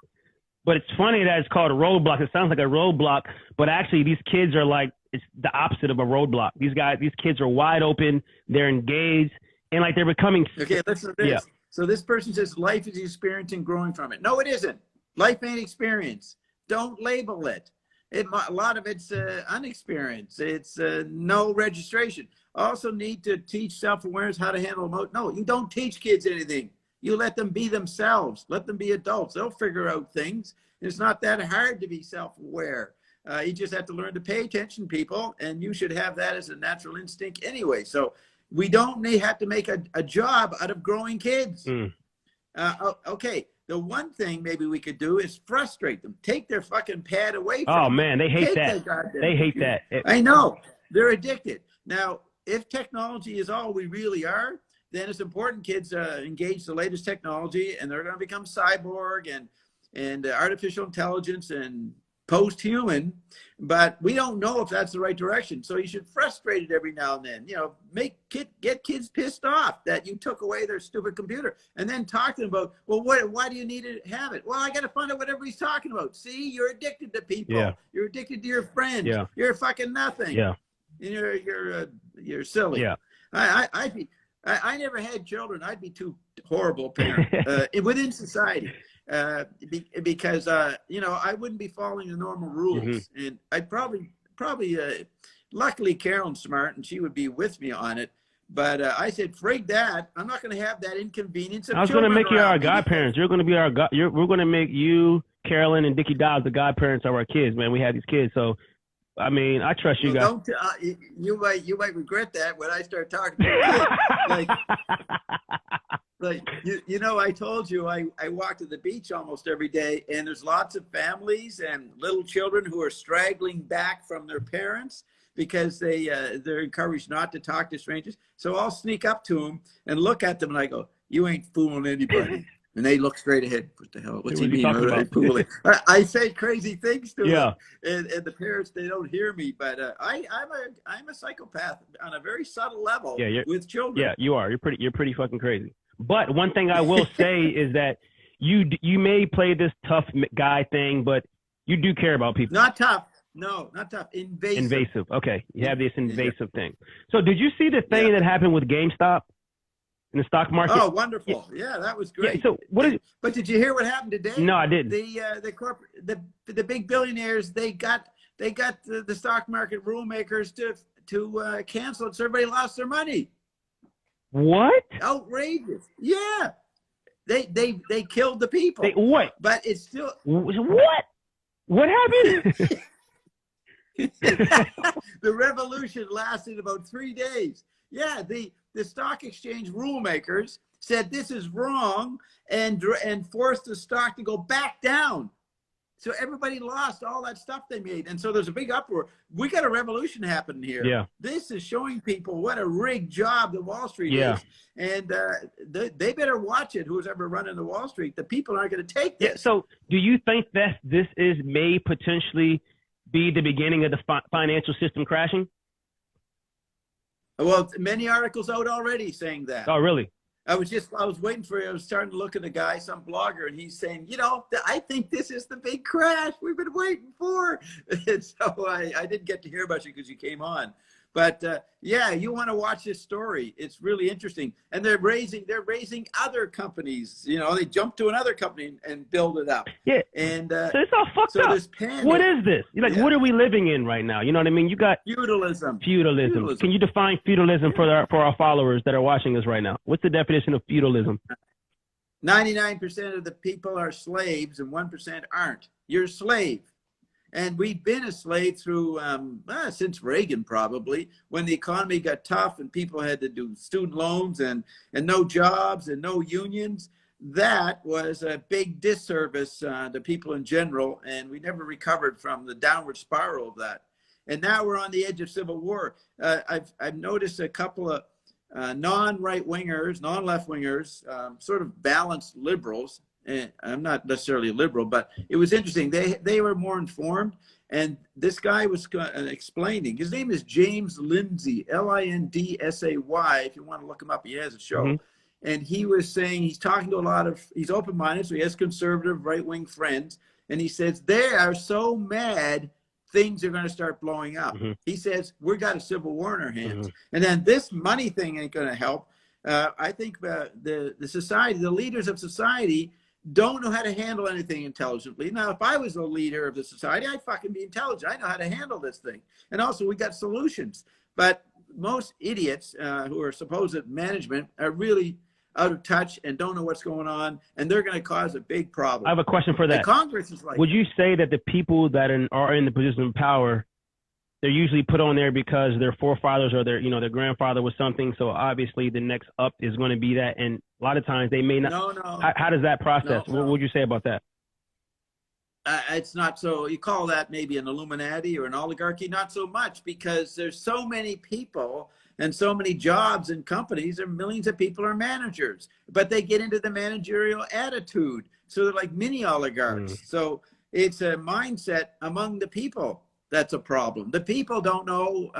But it's funny that it's called a roadblock. It sounds like a roadblock, but actually these kids are like, it's the opposite of a roadblock. These kids are wide open. They're engaged and like they're becoming. Okay, listen to this. Yeah. So this person says life is experiencing growing from it. No, it isn't. Life ain't experience. Don't label it. A lot of it's unexperienced. It's no registration. Also need to teach self-awareness, how to handle emotion. No, you don't teach kids anything. You let them be themselves. Let them be adults. They'll figure out things. It's not that hard to be self-aware. You just have to learn to pay attention, people, and you should have that as a natural instinct anyway. So we don't have to make a job out of growing kids. Okay. The one thing maybe we could do is frustrate them. Take their fucking pad away from them. Oh, man, they hate that. They hate that. I know. They're addicted. Now, if technology is all we really are, then it's important kids engage the latest technology, and they're going to become cyborg and artificial intelligence and post-human. But we don't know if that's the right direction. So you should frustrate it every now and then. You know, get kids pissed off that you took away their stupid computer, and then talk to them about, well, why do you need to have it? Well, I got to find out what everybody's talking about. See, you're addicted to people. Yeah. You're addicted to your friends. Yeah. You're fucking nothing. Yeah. And you're silly. Yeah. I never had children. I'd be too horrible a parent within society because you know, I wouldn't be following the normal rules, and I'd probably luckily Carolyn's smart and she would be with me on it. But I said, frig that. I'm not going to have that inconvenience of children. I was going to make you our godparents. You're going to be we're going to make you, Carolyn, and Dickie Dobbs the godparents of our kids. Man, we have these kids, so. I mean, I trust you guys. You might regret that when I start talking to kids. like you know, I told you I walk to the beach almost every day, and there's lots of families and little children who are straggling back from their parents because they're encouraged not to talk to strangers. So I'll sneak up to them and look at them, and I go, "You ain't fooling anybody." And they look straight ahead. What the hell? What's he mean? I say crazy things to them, and the parents, they don't hear me. But I'm a psychopath on a very subtle level with children. Yeah, you are. You're pretty fucking crazy. But one thing I will say is that you may play this tough guy thing, but you do care about people. Not tough. No, not tough. Invasive. Okay, you have this invasive thing. So did you see the thing that happened with GameStop? In the stock market. Oh, wonderful! Yeah, that was great. Yeah, so what is? But did you hear what happened today? No, I didn't. The big billionaires, they got the stock market rule makers to cancel it, so everybody lost their money. What? Outrageous! Yeah, they killed the people. What? But it's still what? What happened? The revolution lasted about 3 days. Yeah, the stock exchange rule makers said this is wrong and forced the stock to go back down. So everybody lost all that stuff they made. And so there's a big uproar. We got a revolution happening here. Yeah. This is showing people what a rigged job the Wall Street is. And they better watch it, who's ever running the Wall Street. The people aren't going to take this. Yeah, so do you think that this may potentially be the beginning of the financial system crashing? Well, many articles out already saying that. Oh, really? I was waiting for you. I was starting to look at a guy, some blogger, and he's saying, I think this is the big crash we've been waiting for. And so I didn't get to hear about you because you came on. But yeah, you want to watch this story. It's really interesting. And they're raising other companies. They jump to another company and build it up. Yeah. And so it's all fucked up. There's panic. What is this? What are we living in right now? You know what I mean? You got feudalism. Can you define feudalism for our followers that are watching us right now? What's the definition of feudalism? 99% of the people are slaves and 1% aren't. You're a slave. And we've been a slave through, since Reagan probably, when the economy got tough and people had to do student loans and no jobs and no unions. That was a big disservice to people in general, and we never recovered from the downward spiral of that. And now we're on the edge of civil war. I've noticed a couple of non-right wingers, non-left wingers, sort of balanced liberals. I'm not necessarily a liberal, but it was interesting. They were more informed, and this guy was explaining. His name is James Lindsay, Lindsay. If you want to look him up, he has a show. Mm-hmm. And he was saying he's talking to he's open-minded, so he has conservative right-wing friends, and he says they are so mad things are going to start blowing up. Mm-hmm. He says we've got a civil war in our hands, mm-hmm. and then this money thing ain't going to help. I think the society, the leaders of society, don't know how to handle anything intelligently. Now, if I was the leader of the society, I'd fucking be intelligent. I know how to handle this thing. And also, we got solutions. But most idiots who are supposed management are really out of touch and don't know what's going on, and they're going to cause a big problem. I have a question for that. And Congress is like, would you say that the people that are in the position of power, they're usually put on there because their forefathers or their grandfather was something, so obviously the next up is going to be that, and a lot of times they may not. No. How does that process? No. What would you say about that? It's not so. You call that maybe an Illuminati or an oligarchy? Not so much, because there's so many people and so many jobs and companies, and millions of people are managers, but they get into the managerial attitude, so they're like mini oligarchs. So it's a mindset among the people. That's a problem. The people don't know,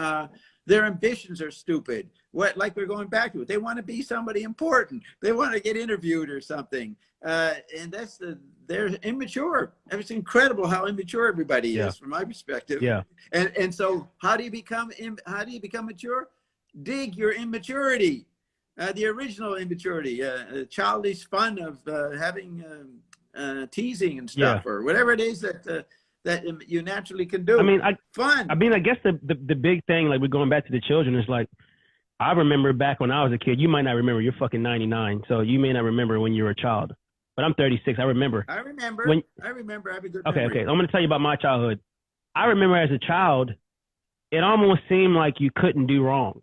their ambitions are stupid. Like we're going back to it. They want to be somebody important. They want to get interviewed or something. And they're immature. It's incredible how immature everybody is from my perspective. Yeah. And so how do you become mature? Dig your immaturity. The original immaturity, childish fun of having teasing and stuff, or whatever it is that you naturally can do. Fun. I guess the big thing, like we're going back to the children, is like, I remember back when I was a kid. You might not remember. You're fucking 99, so you may not remember when you were a child. But I'm 36. I remember. I remember. I have a good memory. Okay. I'm going to tell you about my childhood. I remember as a child, it almost seemed like you couldn't do wrong.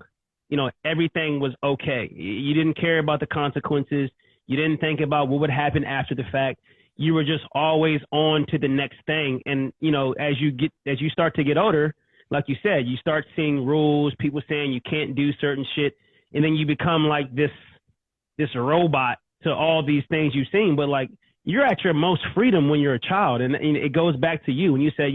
Everything was okay. You didn't care about the consequences. You didn't think about what would happen after the fact. You were just always on to the next thing. And, as you start to get older, like you said, you start seeing rules, people saying you can't do certain shit. And then you become like this robot to all these things you've seen. But like, you're at your most freedom when you're a child. And it goes back to you when you say,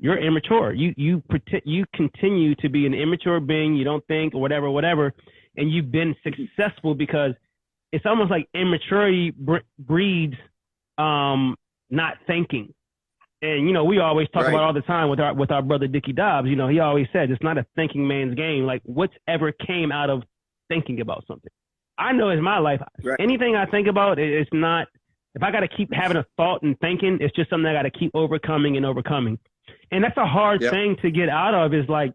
you're immature. You continue to be an immature being. You don't think or whatever. And you've been successful because it's almost like immaturity breeds not thinking. And we always talk about all the time with our brother Dickie Dobbs. He always said it's not a thinking man's game. Like, what's ever came out of thinking about something? I know in my life, anything I think about, it's not. If I got to keep having a thought and thinking, it's just something I got to keep overcoming. And that's a hard thing to get out of, is like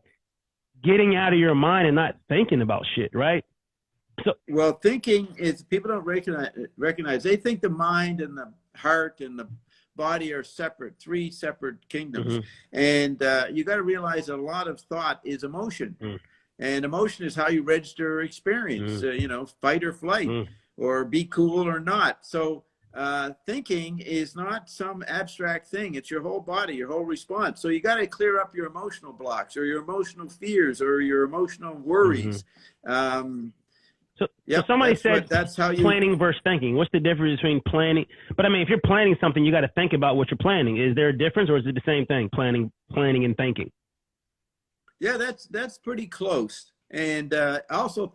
getting out of your mind and not thinking about shit, right? So, well, thinking is, people don't recognize. They think the mind and the heart and the body are separate, three separate kingdoms. And you got to realize that a lot of thought is emotion. And emotion is how you register experience, fight or flight, or be cool or not. So thinking is not some abstract thing. It's your whole body, your whole response. So you got to clear up your emotional blocks or your emotional fears or your emotional worries. So somebody said that's how planning versus thinking. What's the difference between planning? But if you're planning something, you got to think about what you're planning. Is there a difference, or is it the same thing, planning and thinking? Yeah, that's pretty close. And also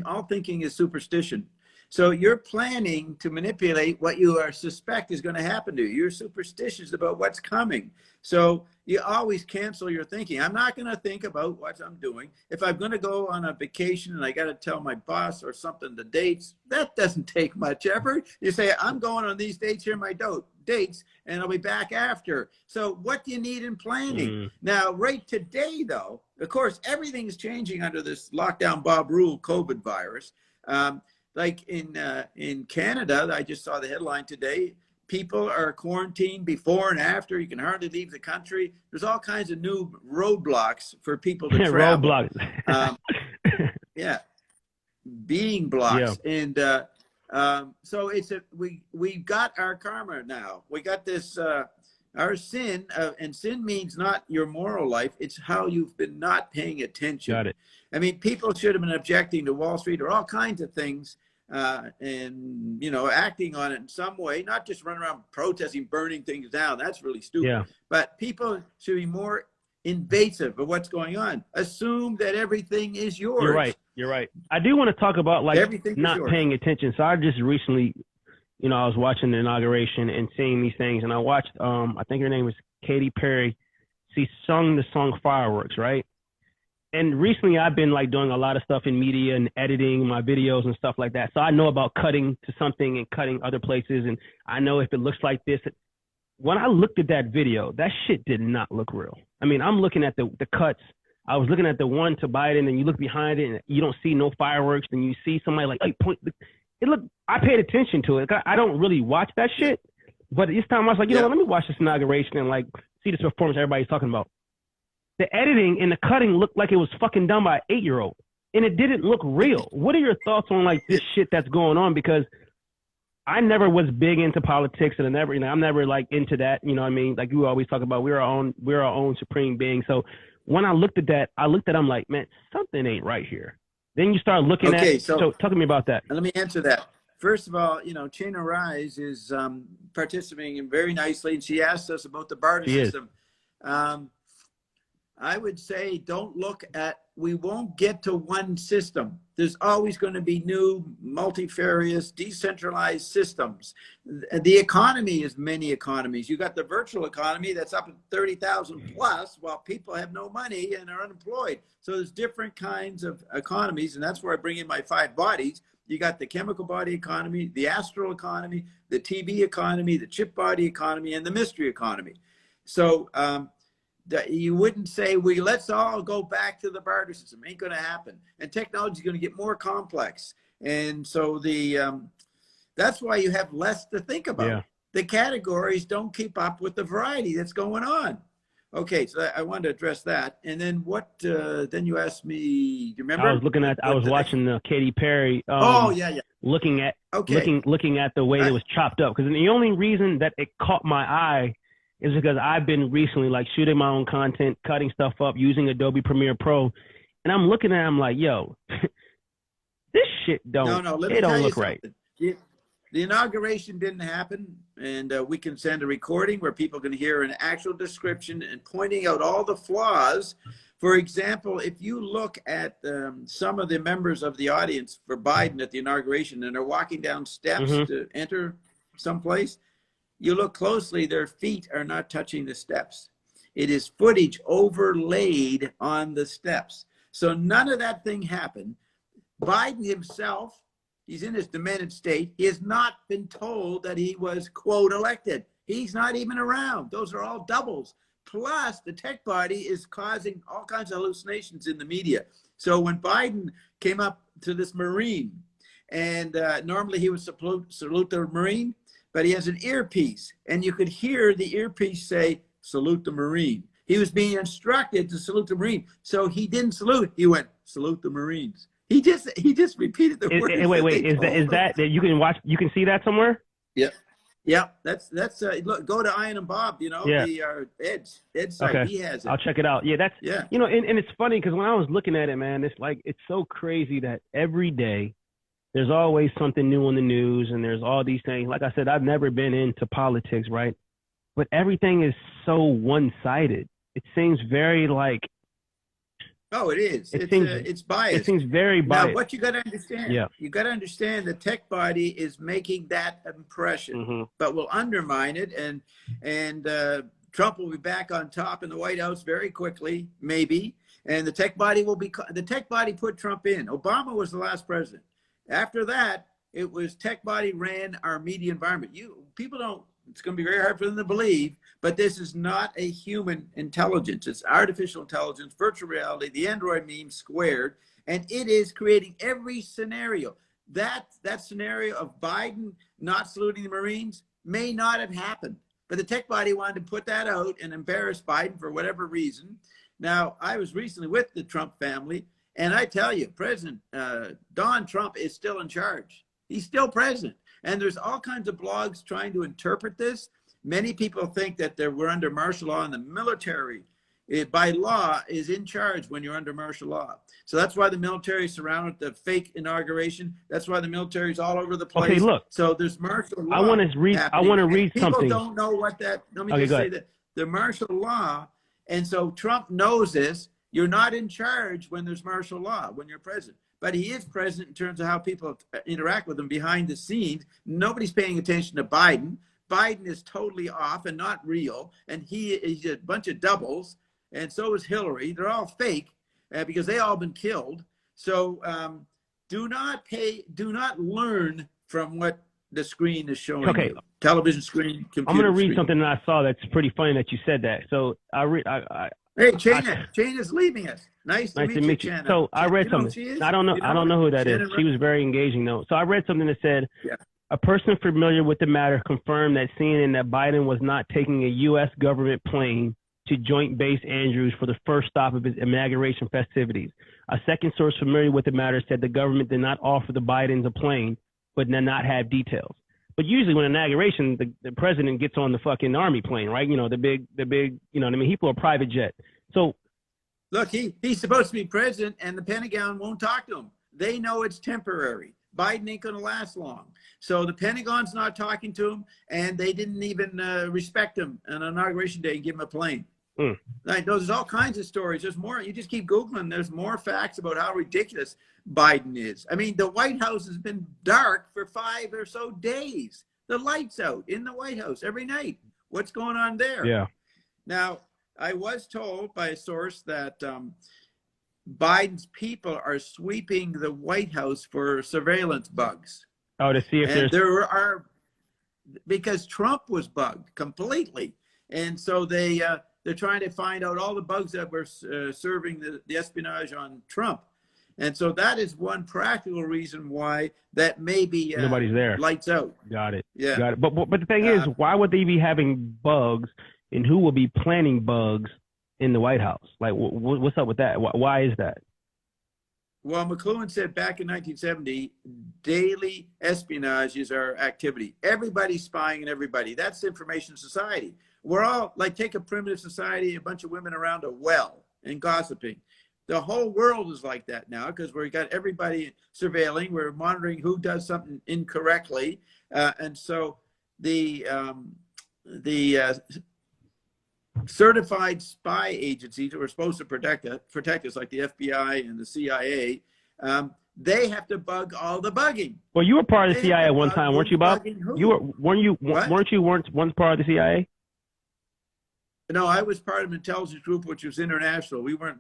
all thinking is superstition. So you're planning to manipulate what you are suspect is going to happen to you. You're superstitious about what's coming. So you always cancel your thinking. I'm not going to think about what I'm doing. If I'm going to go on a vacation and I got to tell my boss or something the dates, that doesn't take much effort. You say, I'm going on these dates, here are my dates, and I'll be back after. So what do you need in planning? Now, right today, though, of course, everything is changing under this lockdown Bob rule COVID virus. Like in Canada, I just saw the headline today, people are quarantined before and after. You can hardly leave the country. There's all kinds of new roadblocks for people to travel. Roadblocks. Yeah, being blocks. Yeah. And so we got our karma now. We got this, our sin, and sin means not your moral life. It's how you've been not paying attention. Got it. I mean, people should have been objecting to Wall Street or all kinds of things. And, you know, acting on it in some way, not just running around protesting, burning things down. That's really stupid. Yeah. But people should be more invasive of what's going on. Assume that everything is yours. You're right. You're right. I do want to talk about like not paying attention. So I just recently, you know, I was watching the inauguration and seeing these things, and I watched, I think her name was Katy Perry. She sung the song Fireworks, right? And recently I've been like doing a lot of stuff in media and editing my videos and stuff like that. So I know about cutting to something and cutting other places. And I know if it looks like this. When I looked at that video, that shit did not look real. I mean, I'm looking at the cuts. I was looking at the one to Biden, and you look behind it and you don't see no fireworks. And you see somebody like, hey, point. It looked, I paid attention to it. I don't really watch that shit. But this time I was like, you know what, let me watch this inauguration and like see this performance everybody's talking about. The editing and the cutting looked like it was fucking done by an 8-year-old, and it didn't look real. What are your thoughts on like this shit that's going on? Because I never was big into politics, and I'm never like into that. You know what I mean? Like you always talk about, we're our own supreme being. So when I looked at that, I'm like, man, something ain't right here. Then you start looking at. So talk to me about that. Let me answer that. First of all, you know, Chena Rise is participating very nicely, and she asked us about the barter system. I would say don't look at, we won't get to one system. There's always going to be new, multifarious, decentralized systems. The economy is many economies. You got the virtual economy that's up at 30,000 plus, while people have no money and are unemployed. So there's different kinds of economies, and that's where I bring in my 5 bodies. You got the chemical body economy, the astral economy, the TV economy, the chip body economy, and the mystery economy. So, you wouldn't say, let's all go back to the barter system. Ain't going to happen. And technology is going to get more complex. And so that's why you have less to think about. Yeah. The categories don't keep up with the variety that's going on. Okay, so I wanted to address that. And then then you asked me, do you remember? I was watching Katy Perry. Looking at the way it was chopped up. Because the only reason that it caught my eye is because I've been recently like shooting my own content, cutting stuff up, using Adobe Premiere Pro. And I'm looking at it, I'm like, yo, this shit don't look right. The inauguration didn't happen, and we can send a recording where people can hear an actual description and pointing out all the flaws. For example, if you look at some of the members of the audience for Biden at the inauguration and they're walking down steps to enter someplace, you look closely, their feet are not touching the steps. It is footage overlaid on the steps. So none of that thing happened. Biden himself, he's in his demented state. He has not been told that he was, quote, elected. He's not even around. Those are all doubles. Plus, the tech body is causing all kinds of hallucinations in the media. So when Biden came up to this Marine, and normally he would salute the Marine, but he has an earpiece, and you could hear the earpiece say, salute the Marine. He was being instructed to salute the Marine. So he didn't salute. He went, salute the Marines. He just repeated the words. Wait, is that you can watch, you can see that somewhere? Yeah. Yeah, that's look, go to Ian and Bob, you know, Ed's site. Okay. He has it. I'll check it out. Yeah, you know, and it's funny because when I was looking at it, man, it's so crazy that every day there's always something new on the news, and there's all these things. Like I said, I've never been into politics, right? But everything is so one-sided. It seems very like Oh, it is. It seems It's biased. it seems very Now, biased. what you got to understand, Yeah. you got to understand the tech body is making that impression, but will undermine it, and Trump will be back on top in the White House very quickly, maybe, and the tech body put Trump in. Obama was the last president. After that, it was tech body ran our media environment. People don't. It's going to be very hard for them to believe, but this is not a human intelligence. It's artificial intelligence, virtual reality, the Android meme squared, and it is creating every scenario. That scenario of Biden not saluting the Marines may not have happened, but the tech body wanted to put that out and embarrass Biden for whatever reason. Now, I was recently with the Trump family, and I tell you, President Donald Trump is still in charge. He's still president. And there's all kinds of blogs trying to interpret this. Many people think that we're under martial law, and the military, by law, is in charge when you're under martial law. So that's why the military surrounded the fake inauguration. That's why the military is all over the place. Okay, look. So there's martial law. I want to read something. People don't know what that. Let me just say that the martial law, and so Trump knows this. You're not in charge when there's martial law, when you're president. But he is president in terms of how people interact with him behind the scenes. Nobody's paying attention to Biden. Biden is totally off and not real. And he's a bunch of doubles. And so is Hillary. They're all fake because they all been killed. So do not learn from what the screen is showing you. Television screen, computer I'm going to read screen. something that I saw that's pretty funny that you said that. So Hey, Chana's leaving us. Nice to meet you, Chana. So I read something. I don't know who that is. She was very engaging, though. So I read something that said, a person familiar with the matter confirmed that CNN that Biden was not taking a U.S. government plane to Joint Base Andrews for the first stop of his inauguration festivities. A second source familiar with the matter said the government did not offer the Bidens a plane, but did not have details. But usually when inauguration, the president gets on the fucking army plane, right? You know, the big, you know what I mean? He flew a private jet. So look, he's supposed to be president, and the Pentagon won't talk to him. They know it's temporary. Biden ain't going to last long. So the Pentagon's not talking to him, and they didn't even respect him on inauguration day and give him a plane. Like, there's all kinds of stories. There's more. You just keep Googling. There's more facts about how ridiculous Biden is. I mean, the White House has been dark for 5 or so days. The lights out in the White House every night. What's going on there? Yeah. Now, I was told by a source that Biden's people are sweeping the White House for surveillance bugs. Oh, to see if because Trump was bugged completely. And so they're trying to find out all the bugs that were serving the espionage on Trump. And so that is one practical reason why that may be nobody's there. Lights out. Got it. Yeah. Got it. But the thing is, why would they be having bugs, and who will be planting bugs in the White House? Like, what's up with that? Why is that? Well, McClinton said back in 1970, daily espionage is our activity. Everybody's spying on everybody. That's information society. We're all like, take a primitive society, a bunch of women around a well and gossiping. The whole world is like that now because we've got everybody surveilling. We're monitoring who does something incorrectly. And so the certified spy agencies who are supposed to protect us, like the FBI and the CIA, they have to bug all the bugging. Well, you were part of the CIA at one time, weren't you, Bob? Weren't you once part of the CIA? No, I was part of an intelligence group which was international. We weren't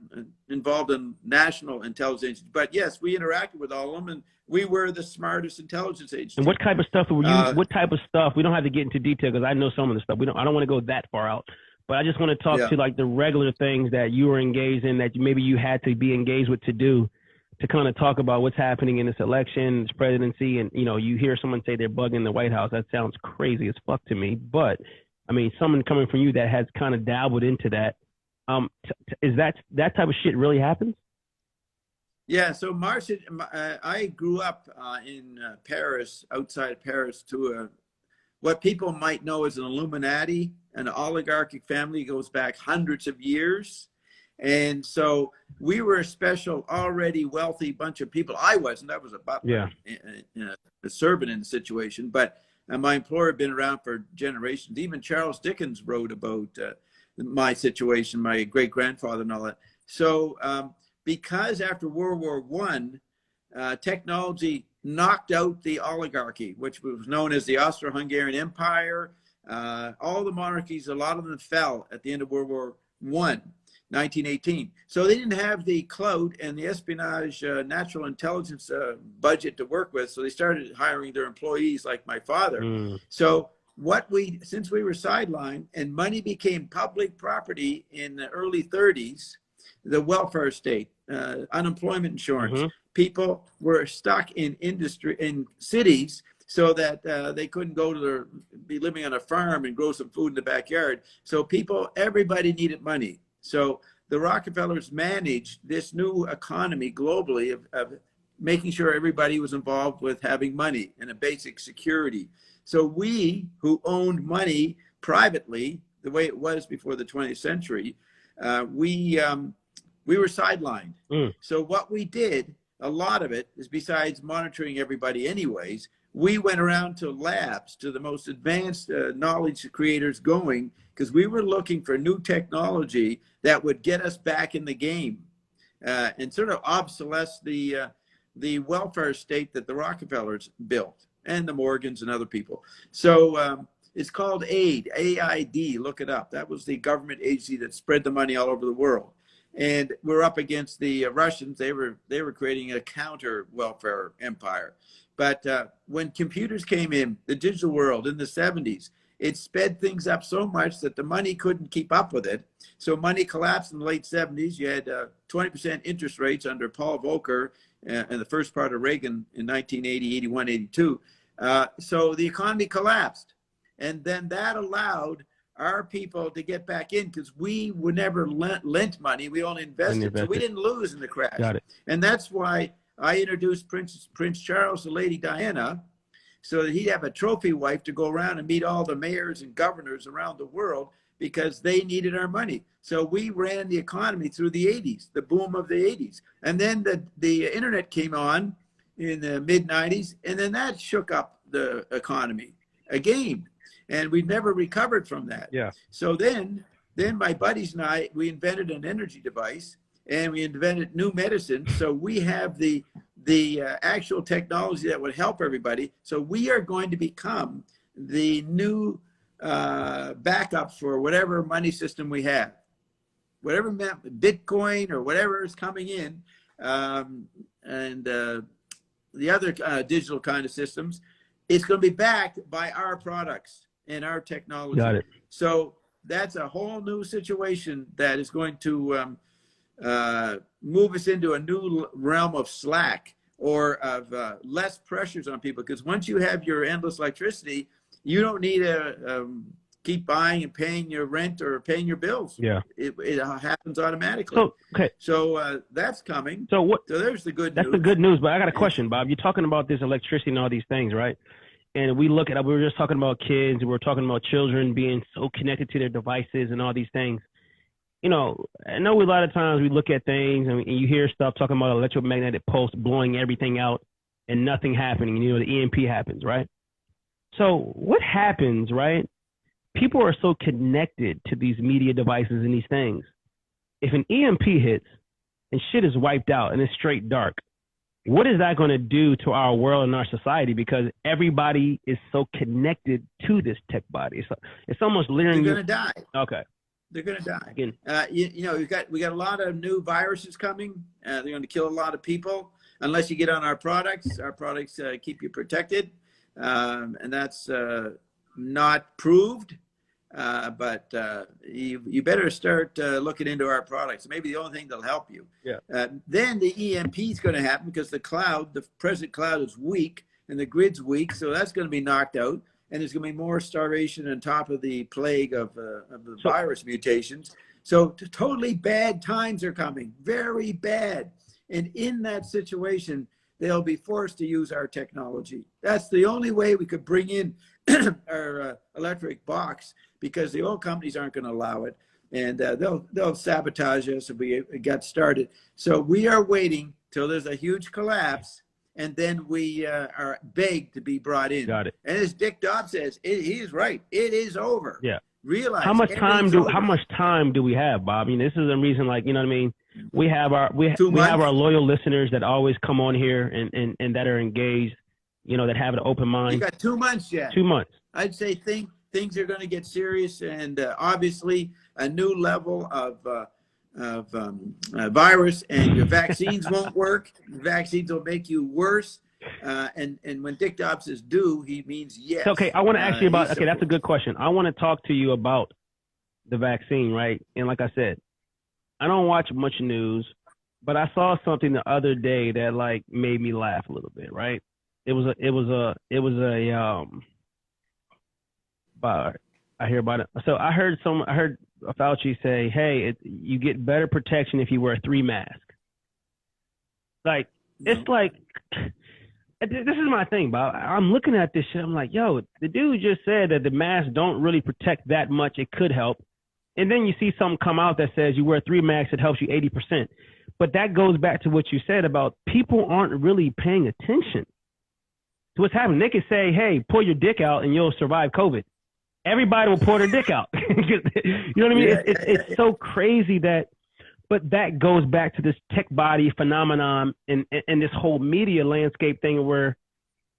involved in national intelligence agencies. But yes, we interacted with all of them, and we were the smartest intelligence agency. And what type of stuff were you? What type of stuff? We don't have to get into detail because I know some of the stuff. I don't want to go that far out. But I just want to talk to like the regular things that you were engaged in that maybe you had to be engaged with to kind of talk about what's happening in this election, this presidency, and you hear someone say they're bugging the White House. That sounds crazy as fuck to me. But I mean, someone coming from you that has kind of dabbled into that, is that type of shit really happens? Yeah. So Marcia, I grew up in Paris, outside Paris, to what people might know as an Illuminati, an oligarchic family, goes back hundreds of years. And so we were a special, already wealthy bunch of people. I wasn't. I was a butler, a servant in the situation. But my employer had been around for generations. Even Charles Dickens wrote about my situation, my great-grandfather and all that. So because after World War I, technology knocked out the oligarchy, which was known as the Austro-Hungarian Empire. All the monarchies, a lot of them fell at the end of World War I, 1918. So they didn't have the clout and the espionage, natural intelligence budget to work with. So they started hiring their employees like my father. So since we were sidelined and money became public property in the early 30s, the welfare state, unemployment insurance, people were stuck in industry, in cities, so that they couldn't be living on a farm and grow some food in the backyard. So everybody needed money. So the Rockefellers managed this new economy globally of making sure everybody was involved with having money and a basic security. So we, who owned money privately, the way it was before the 20th century, we were sidelined. So what we did, a lot of it is, besides monitoring everybody anyways, we went around to labs, to the most advanced knowledge creators going, because we were looking for new technology that would get us back in the game and sort of obsolesce the welfare state that the Rockefellers built, and the Morgans and other people. So it's called AID, AID, look it up. That was the government agency that spread the money all over the world. And we're up against the Russians. They were creating a counter welfare empire. But when computers came in, the digital world in the 70s, it sped things up so much that the money couldn't keep up with it. So money collapsed in the late 70s. You had 20% interest rates under Paul Volcker in the first part of Reagan in 1980, 81, 82. So the economy collapsed. And then that allowed our people to get back in, because we would never lent money. We only invested. So we didn't lose in the crash. Got it. And that's why I introduced Prince Charles to Lady Diana, so that he'd have a trophy wife to go around and meet all the mayors and governors around the world, because they needed our money. So we ran the economy through the 80s, the boom of the 80s. And then the internet came on in the mid 90s, and then that shook up the economy again. And we've never recovered from that. Yeah. So then my buddies and I, we invented an energy device, and we invented new medicine. So we have the actual technology that would help everybody. So we are going to become the new backup for whatever money system we have, whatever Bitcoin or whatever is coming in, and the other digital kind of systems. It's going to be backed by our products and our technology. Got it. So that's a whole new situation that is going to move us into a new realm of slack, or of less pressures on people. Because once you have your endless electricity, you don't need to keep buying and paying your rent or paying your bills. Yeah. It happens automatically. So, okay. So that's coming. So there's the good news. That's the good news. But I got a question, Bob. You're talking about this electricity and all these things, right? And we look at, we were just talking about kids, and we're talking about children being so connected to their devices and all these things. You know, I know a lot of times we look at things and you hear stuff talking about electromagnetic pulse blowing everything out and nothing happening. You know, the EMP happens, right? So what happens, right? People are so connected to these media devices and these things. If an EMP hits and shit is wiped out and it's straight dark, what is that going to do to our world and our society? Because everybody is so connected to this tech body. It's almost leering. They're going to die. Okay. They're going to die. You know, we got a lot of new viruses coming. They're going to kill a lot of people unless you get on our products. Our products keep you protected, and that's not proved. But you better start looking into our products. Maybe the only thing that'll help you. Yeah. Then the EMP is going to happen because the present cloud is weak and the grid's weak, so that's going to be knocked out. And there's going to be more starvation on top of the plague of the virus mutations. So totally bad times are coming, very bad. And in that situation, they'll be forced to use our technology. That's the only way we could bring in our electric box, because the oil companies aren't going to allow it. And they'll sabotage us if we get started. So we are waiting till there's a huge collapse, and then we are begged to be brought in. Got it. And as Dick Dobbs says, he's right. It is over. Yeah. realize how much time do we have, Bob? I mean, this is the reason, like, you know what I mean? We have our loyal listeners that always come on here and that are engaged, you know, that have an open mind. You got 2 months yet. 2 months. I'd say things are going to get serious, and obviously a new level of virus, and your vaccines won't work. Vaccines will make you worse. And when Dick Dobbs says do, he means yes. Okay, I want to ask you about, okay, that's a good question. I want to talk to you about the vaccine, right? And like I said, I don't watch much news, but I saw something the other day that like made me laugh a little bit, right? I hear about it. So I heard Fauci say, hey, you get better protection if you wear 3 masks. Like, it's like, this is my thing, Bob. I'm looking at this shit. I'm like, yo, the dude just said that the masks don't really protect that much. It could help. And then you see something come out that says you wear 3 masks, it helps you 80%. But that goes back to what you said about people aren't really paying attention to what's happening. They could say, hey, pull your dick out and you'll survive COVID. Everybody will pull their dick out. You know what I mean? Yeah, it's so crazy that, but that goes back to this tech body phenomenon and this whole media landscape thing where,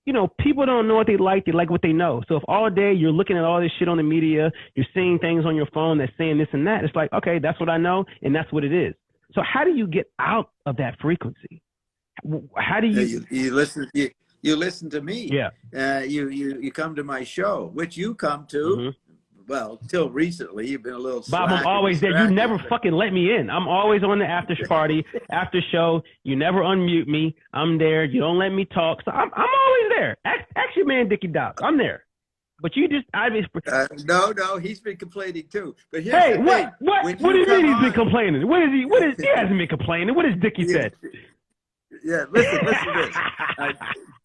you know, people don't know what they like what they know. So if all day you're looking at all this shit on the media, you're seeing things on your phone that's saying this and that, it's like, okay, that's what I know and that's what it is. So how do you get out of that frequency? How do you you listen to me? Yeah. You come to my show, which you come to. Well, till recently, you've been a little slack. Bob, I'm always there. You never fucking let me in. I'm always on the after party, after show. You never unmute me. I'm there. You don't let me talk. So I'm always there. Ask your man, Dickie Dobbs. I'm there. But you just, no, he's been complaining too. But hey, what do you mean he's been complaining? He hasn't been complaining. What has Dickie said? Yeah, listen to this.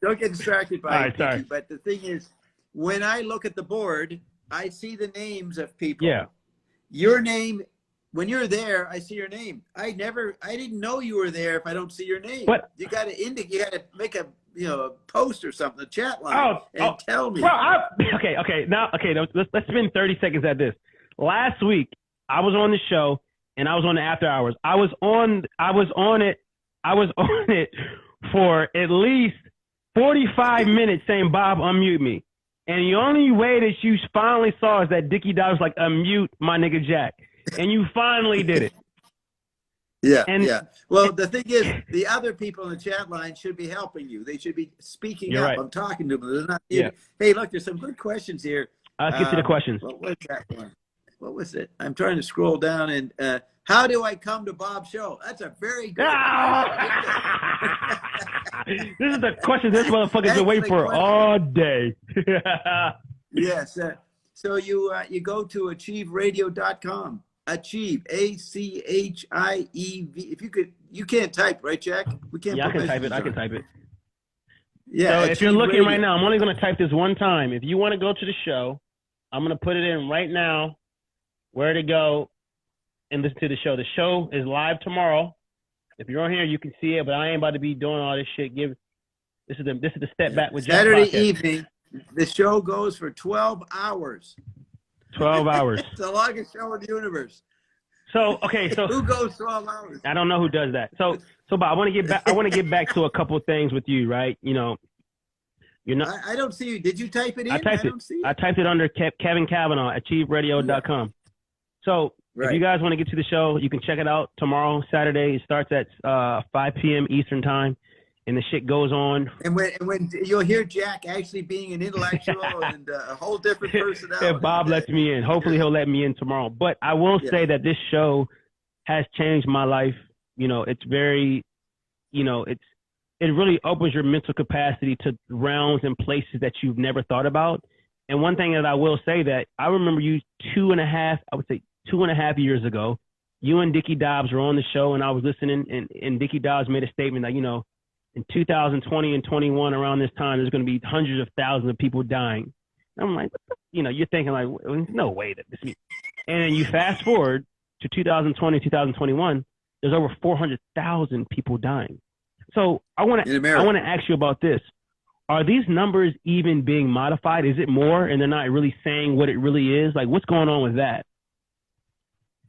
Don't get distracted by it, sorry. But the thing is, when I look at the board, I see the names of people. Yeah. Your name, when you're there, I see your name. I didn't know you were there if I don't see your name. But you got to make a post or something, a chat line, and tell me. Well, let's spend 30 seconds at this. Last week, I was on the show and I was on the after hours. I was on it for at least 45 minutes saying, Bob, unmute me. And the only way that you finally saw is that Dickie Dobbs was like, unmute my nigga Jack. And you finally did it. Yeah. Well, the thing is, the other people in the chat line should be helping you. They should be speaking up. Right. I'm talking to them. They're not. Yeah. Hey, look, there's some good questions here. Let's get to the questions. What was that one? What was it? I'm trying to scroll down. And how do I come to Bob's show? That's a very good question. This is the question this motherfucker's been waiting for all day. Yes. So you go to achieveradio.com. Achieve, ACHIEV. If you can't type, right, Jack? We can't. Yeah, I can type it. Yeah. So if you're looking right now, I'm only going to type this one time. If you want to go to the show, I'm going to put it in right now. Where to go and listen to the show. The show is live tomorrow. If you're on here, you can see it, but I ain't about to be doing all this shit. This is the Step Back with Jack Saturday podcast. Evening. The show goes for 12 hours. 12 hours. It's the longest show in the universe. So who goes 12 hours? I don't know who does that. So Bob, I want to get back to a couple of things with you, right? You know, you're not. I don't see you. Did you type it in? I don't see it. I typed it under Kevin Kavanaugh at achieveradio.com. So if you guys want to get to the show, you can check it out tomorrow, Saturday. It starts at 5 p.m. Eastern time, and the shit goes on. And when you'll hear Jack actually being an intellectual and a whole different personality. If Bob lets me in, hopefully he'll let me in tomorrow. But I will say that this show has changed my life. You know, it's very, you know, it really opens your mental capacity to realms and places that you've never thought about. And one thing that I will say that I remember you 2.5 years ago, you and Dickie Dobbs were on the show and I was listening and Dickie Dobbs made a statement that, you know, in 2020 and 21 around this time, there's going to be hundreds of thousands of people dying. And I'm like, you know, you're thinking like, there's no way that this is. And then you fast forward to 2020, 2021, there's over 400,000 people dying. So I want to ask you about this. are these numbers even being modified? Is it more and they're not really saying what it really is? Like, what's going on with that?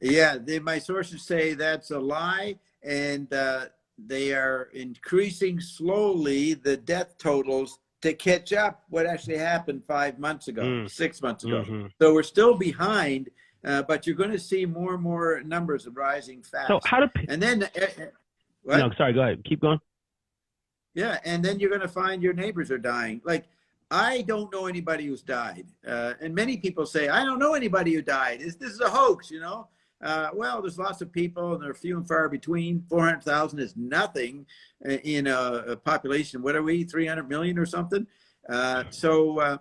Yeah, my sources say that's a lie, and they are increasing slowly the death totals to catch up what actually happened 5 months ago, 6 months ago. Mm-hmm. So we're still behind, but you're going to see more and more numbers rising fast. So how do and then what? No, sorry, go ahead. Keep going. Yeah, and then you're going to find your neighbors are dying. Like, I don't know anybody who's died. And many people say, I don't know anybody who died. This is a hoax, you know? Well, there's lots of people, and they're few and far between. 400,000 is nothing in a population. What are we, 300 million or something? So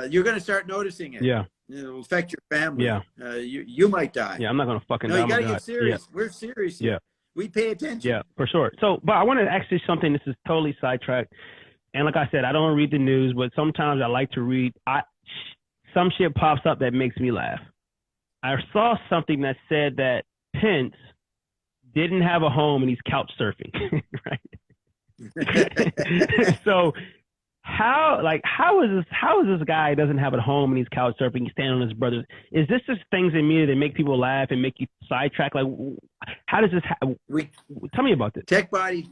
you're going to start noticing it. Yeah. It'll affect your family. Yeah. You might die. Yeah, I'm not going to fucking die. No, you got to get serious. Yeah. We're serious here. Yeah. We pay attention. Yeah, for sure. So, but I want to ask you something. This is totally sidetracked. And like I said, I don't read the news, but sometimes I like to read. Some shit pops up that makes me laugh. I saw something that said that Pence didn't have a home and he's couch surfing, right? So how is this guy doesn't have a home and he's couch surfing? He's standing on his brother's. Is this just things in media that make people laugh and make you sidetrack? Like, how does this tell me about this? Tech body.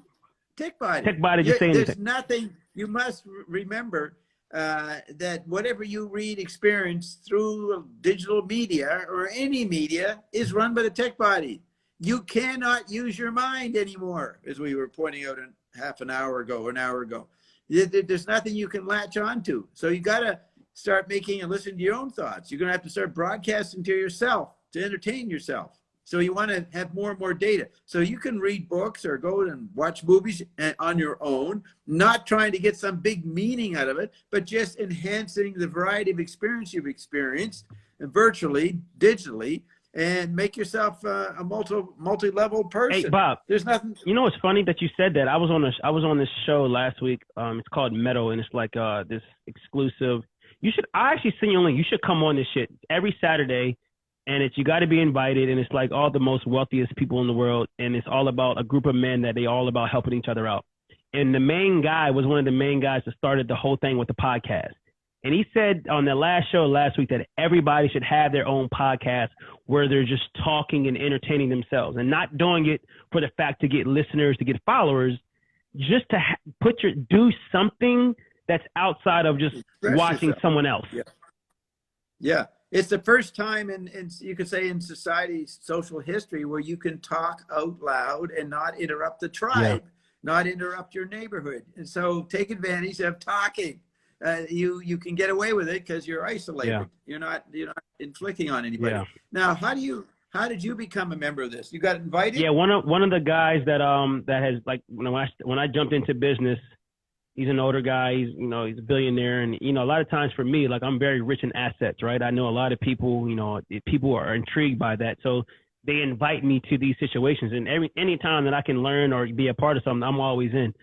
Just saying there's nothing. You must remember that whatever you read, experience through digital media or any media is run by the tech body. You cannot use your mind anymore, as we were pointing out an hour ago. There's nothing you can latch onto. So you got to start making and listen to your own thoughts. You're going to have to start broadcasting to yourself to entertain yourself. So you want to have more and more data. So you can read books or go and watch movies on your own, not trying to get some big meaning out of it, but just enhancing the variety of experience you've experienced virtually, digitally, and make yourself a multi-level person. Hey, Bob, there's nothing. You know, it's funny that you said that. I was on this show last week. It's called Meadow, and it's like this exclusive. I actually send you a link. You should come on this shit every Saturday, and you got to be invited. And it's like all the most wealthiest people in the world, and it's all about a group of men that they all about helping each other out. And the main guy was one of the main guys that started the whole thing with the podcast. And he said on the last show last week that everybody should have their own podcast where they're just talking and entertaining themselves and not doing it for the fact to get listeners, to get followers, just to do something that's outside of just watching someone else. Yeah. It's the first time in you could say in society's social history where you can talk out loud and not interrupt the tribe, not interrupt your neighborhood. And so take advantage of talking. You can get away with it because you're isolated. Yeah. You're not inflicting on anybody. Yeah. Now, how did you become a member of this? You got invited? Yeah, one of the guys that has, like, when I jumped into business, he's an older guy. He's a billionaire, and a lot of times for me, like, I'm very rich in assets, right? I know a lot of people. People are intrigued by that, so they invite me to these situations. And any time that I can learn or be a part of something, I'm always in.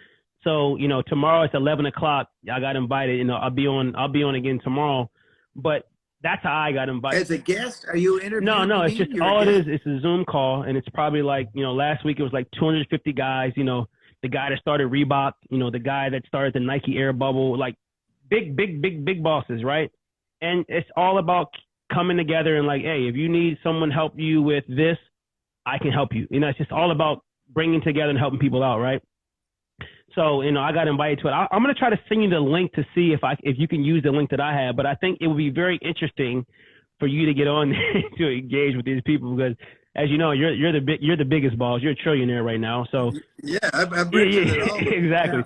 So, tomorrow it's 11 o'clock. I got invited. I'll be on again tomorrow. But that's how I got invited. As a guest? Are you interviewing? No, it's just all it is. It's a Zoom call, and it's probably like, last week it was like 250 guys. The guy that started Reebok, the guy that started the Nike Air Bubble, like big bosses, right? And it's all about coming together and like, hey, if you need someone help you with this, I can help you. It's just all about bringing together and helping people out, right? So, I got invited to it. I'm going to try to send you the link to see if you can use the link that I have. But I think it would be very interesting for you to get on to engage with these people because, as you know, you're the biggest boss. You're a trillionaire right now. So yeah, I'm richer than all of them. Exactly.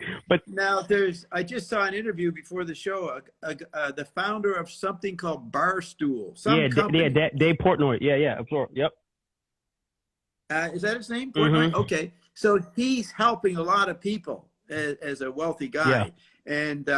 Now I just saw an interview before the show. The founder of something called Barstool. Dave Portnoy. Yeah, yep. Is that his name? Portnoy? Mm-hmm. Okay, so he's helping a lot of people as a wealthy guy, and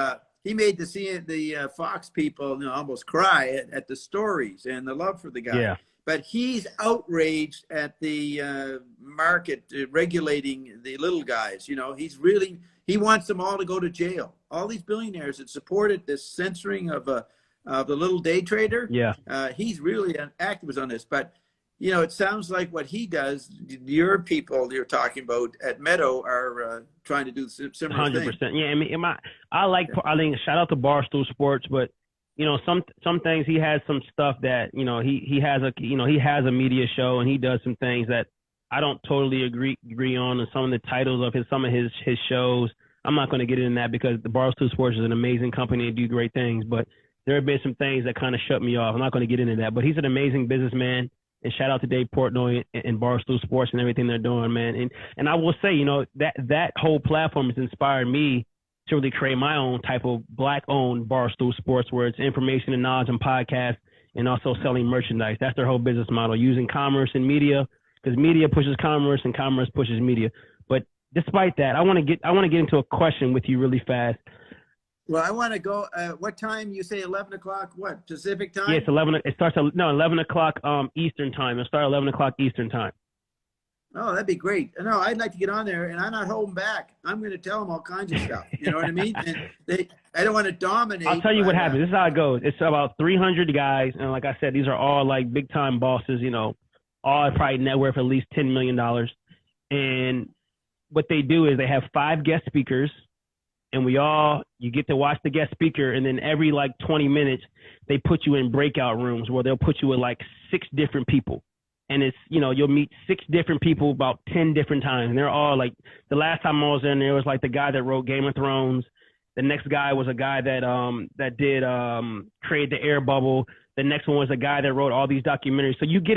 he made the Fox people almost cry at the stories and the love for the guy. Yeah. But he's outraged at the market regulating the little guys. He wants them all to go to jail. All these billionaires that supported this censoring of the little day trader. Yeah. He's really an activist on this. But you know, it sounds like what he does, your people you're talking about at Meadow are trying to do similar thing. 100%. Yeah, I mean, I think shout out to Barstool Sports, but you know, some things he has some stuff that, you know, he has a media show and he does some things that I don't totally agree on, and some of the titles of some of his shows. I'm not going to get into that because the Barstool Sports is an amazing company and do great things, but there have been some things that kind of shut me off. I'm not going to get into that, but he's an amazing businessman. And shout out to Dave Portnoy and Barstool Sports and everything they're doing, man. And I will say, you know, that whole platform has inspired me to really create my own type of Black-owned Barstool Sports, where it's information and knowledge and podcasts, and also selling merchandise. That's their whole business model, using commerce and media, because media pushes commerce and commerce pushes media. But despite that, I want to get into a question with you really fast. Well, I want to go. What time you say? 11 o'clock? What, Pacific time? Yeah, it's 11. It starts at 11 o'clock Eastern time. It'll start 11 o'clock Eastern time. Oh, that'd be great. No, I'd like to get on there, and I'm not holding back. I'm going to tell them all kinds of stuff. You know what I mean? And I don't want to dominate. I'll tell you what happens. This is how it goes. It's about 300 guys, and like I said, these are all like big time bosses. You know, all probably net worth at least $10 million. And what they do is they have 5 guest speakers. And you get to watch the guest speaker, and then every like 20 minutes, they put you in breakout rooms where they'll put you with like 6 different people. And it's, you know, you'll meet 6 different people about 10 different times. And they're all like, the last time I was in there was like the guy that wrote Game of Thrones. The next guy was a guy that did create the air bubble. The next one was a guy that wrote all these documentaries. So you get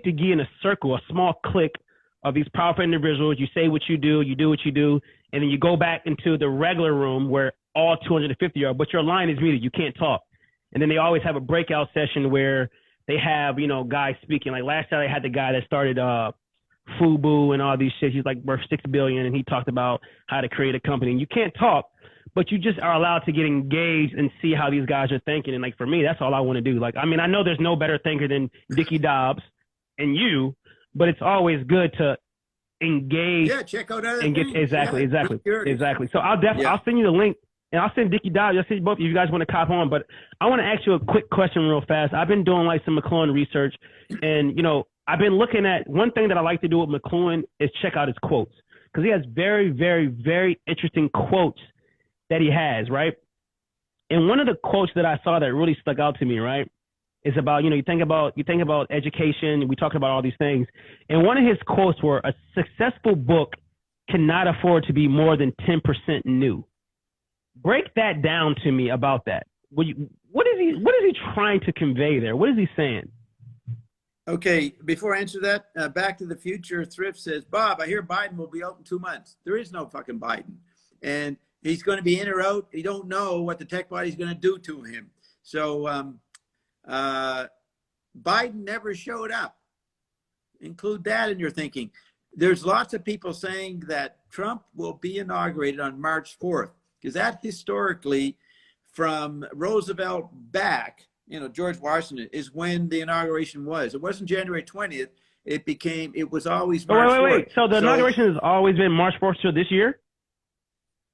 to get in a circle, a small clique of these powerful individuals. You say what you do what you do, and then you go back into the regular room where all 250 are, but your line is muted. You can't talk. And then they always have a breakout session where they have, you know, guys speaking. Like last time they had the guy that started Fubu and all these shit. He's like worth $6 billion, and he talked about how to create a company. And you can't talk, but you just are allowed to get engaged and see how these guys are thinking. And like for me, that's all I want to do. Like, I mean, I know there's no better thinker than Dickie Dobbs and you, but it's always good to engage. Yeah, check out other and get things. exactly. So I'll send you the link, and I'll send Dickie Dobbs. I'll send both of you guys want to cop on. But I want to ask you a quick question real fast. I've been doing like some McClinton research, and you know, I've been looking at one thing that I like to do with McClinton is check out his quotes, because he has very, very, very interesting quotes that he has, right? And one of the quotes that I saw that really stuck out to me, right, is about, you know, you think about education. We talked about all these things, and one of his quotes were, "A successful book cannot afford to be more than 10% new." Break that down to me about that. What is he trying to convey there? What is he saying? Okay, before I answer that, Back to the Future Thrift says, Bob, I hear Biden will be out in 2 months. There is no fucking Biden. And he's going to be in or out. You don't know what the tech body's going to do to him. So Biden never showed up. Include that in your thinking. There's lots of people saying that Trump will be inaugurated on March 4th, because that historically, from Roosevelt back, you know, George Washington, is when the inauguration was. It wasn't January 20th. It was always March 4th. Wait. So the inauguration has always been March 4th till this year?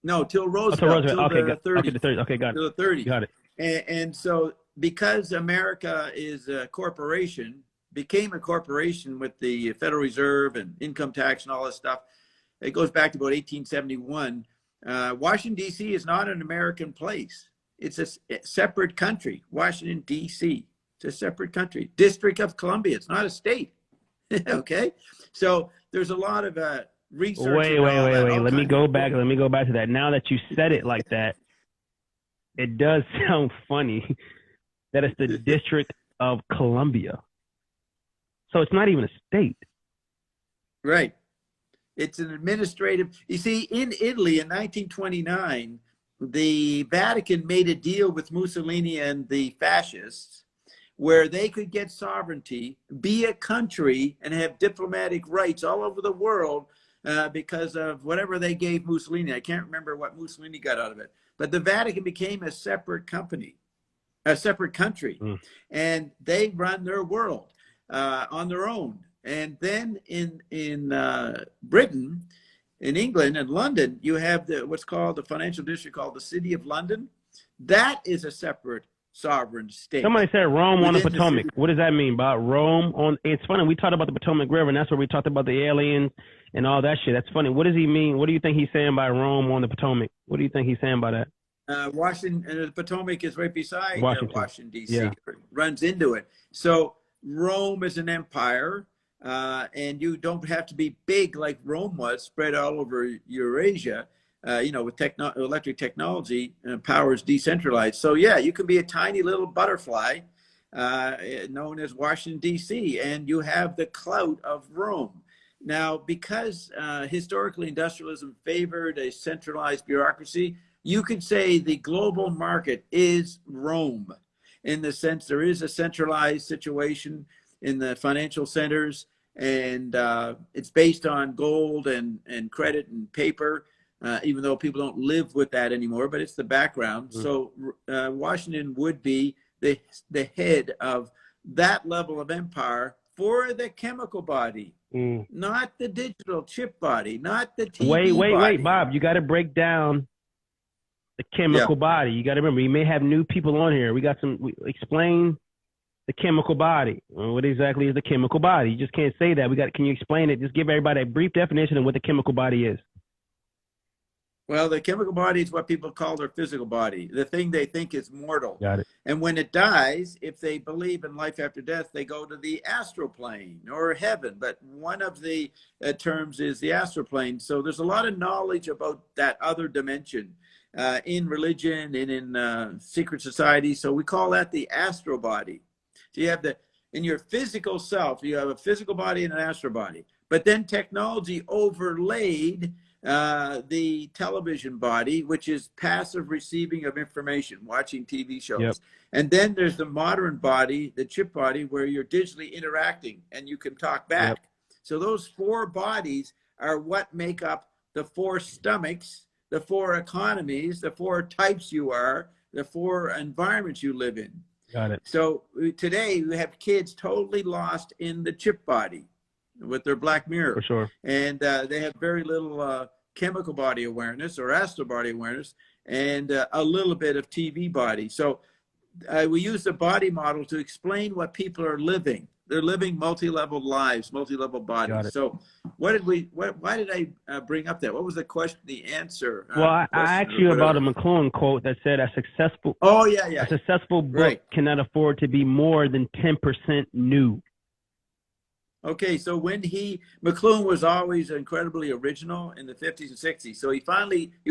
No, till Roosevelt. Till okay, the 30s. Okay, the 30s. Okay, got it. Till the 30s. Got it. And so because America is a corporation, became a corporation with the Federal Reserve and income tax and all this stuff, it goes back to about 1871. Washington, D.C. is not an American place. It's a separate country. Washington, D.C. It's a separate country. District of Columbia. It's not a state. Okay? So there's a lot of research. Wait. Let me go back to that. Now that you said it like that, it does sound funny that it's the District of Columbia. So it's not even a state. Right. It's an administrative. You see, in Italy in 1929, the Vatican made a deal with Mussolini and the fascists where they could get sovereignty, be a country, and have diplomatic rights all over the world because of whatever they gave Mussolini. I can't remember what Mussolini got out of it. But the Vatican became a separate country, and they run their world on their own. And then in Britain, in England and London, you have what's called the financial district called the City of London. That is a separate sovereign state. Somebody said Rome on the Within Potomac. city. What does that mean, Bob? Rome on? It's funny. We talked about the Potomac River, and that's where we talked about the aliens and all that shit. That's funny. What does he mean? What do you think he's saying by Rome on the Potomac? What do you think he's saying by that? Washington, and the Potomac is right beside Washington, D.C. Yeah. It runs into it. So Rome is an empire, and you don't have to be big like Rome was, spread all over Eurasia. With electric technology, power is decentralized. So yeah, you can be a tiny little butterfly known as Washington, D.C., and you have the clout of Rome. Now, because historically industrialism favored a centralized bureaucracy, you could say the global market is Rome, in the sense there is a centralized situation in the financial centers, and it's based on gold and credit and paper, even though people don't live with that anymore, but it's the background. Mm. So Washington would be the head of that level of empire for the chemical body, not the digital chip body, not the TV body. Wait, Bob, you got to break down the chemical body. You got to remember, you may have new people on here. Explain the chemical body. What exactly is the chemical body? You just can't say that. Can you explain it? Just give everybody a brief definition of what the chemical body is. Well, the chemical body is what people call their physical body, the thing they think is mortal. Got it. And when it dies, if they believe in life after death, they go to the astral plane or heaven. But one of the terms is the astral plane. So there's a lot of knowledge about that other dimension in religion and in secret society. So we call that the astral body. So you have in your physical self, you have a physical body and an astral body. But then technology overlaid the television body, which is passive receiving of information, watching TV shows. Yep. And then there's the modern body, the chip body, where you're digitally interacting and you can talk back. Yep. So those four bodies are what make up the four stomachs, the four economies, the four types you are, the four environments you live in. Got it. So today we have kids totally lost in the chip body with their Black Mirror. For sure. And they have very little chemical body awareness or astral body awareness, and a little bit of TV body. So we use the body model to explain what people are living. They're living multi-level lives, multi-level bodies. So why did I bring up that? What was the question, the answer? Well, I asked you about a McClinton quote that said a successful book cannot afford to be more than 10% new. Okay, so when McClinton was always incredibly original in the 50s and 60s. So he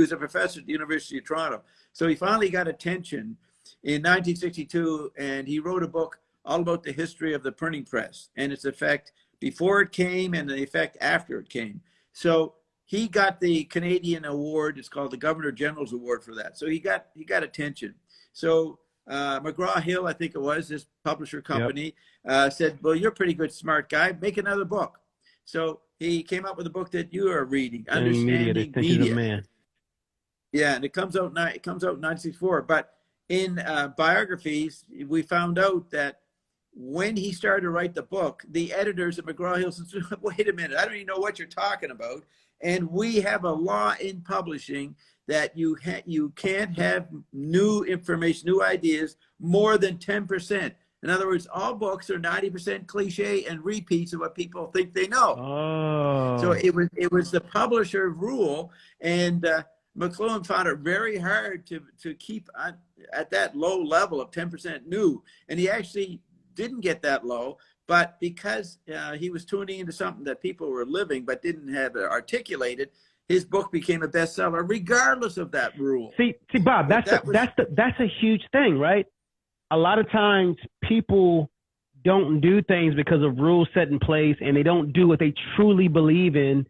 was a professor at the University of Toronto. So he finally got attention in 1962, and he wrote a book all about the history of the printing press and its effect before it came and the effect after it came. So he got the Canadian award. It's called the Governor General's Award for that. So he got attention. So McGraw-Hill, I think it was, this publisher company, said, well, you're a pretty good, smart guy. Make another book. So he came up with a book that you are reading, Understanding Media. Man. Yeah, and it comes out in 1964. But in biographies, we found out that when he started to write the book, the editors at McGraw-Hill said, wait a minute, I don't even know what you're talking about. And we have a law in publishing that you can't have new information, new ideas, more than 10%. In other words, all books are 90% cliche and repeats of what people think they know. Oh. So it was the publisher rule, and McClinton found it very hard to keep at that low level of 10% new. And he actually didn't get that low, but because he was tuning into something that people were living but didn't have it articulated, his book became a bestseller regardless of that rule. See, Bob, that's a huge thing, right? A lot of times people don't do things because of rules set in place, and they don't do what they truly believe in,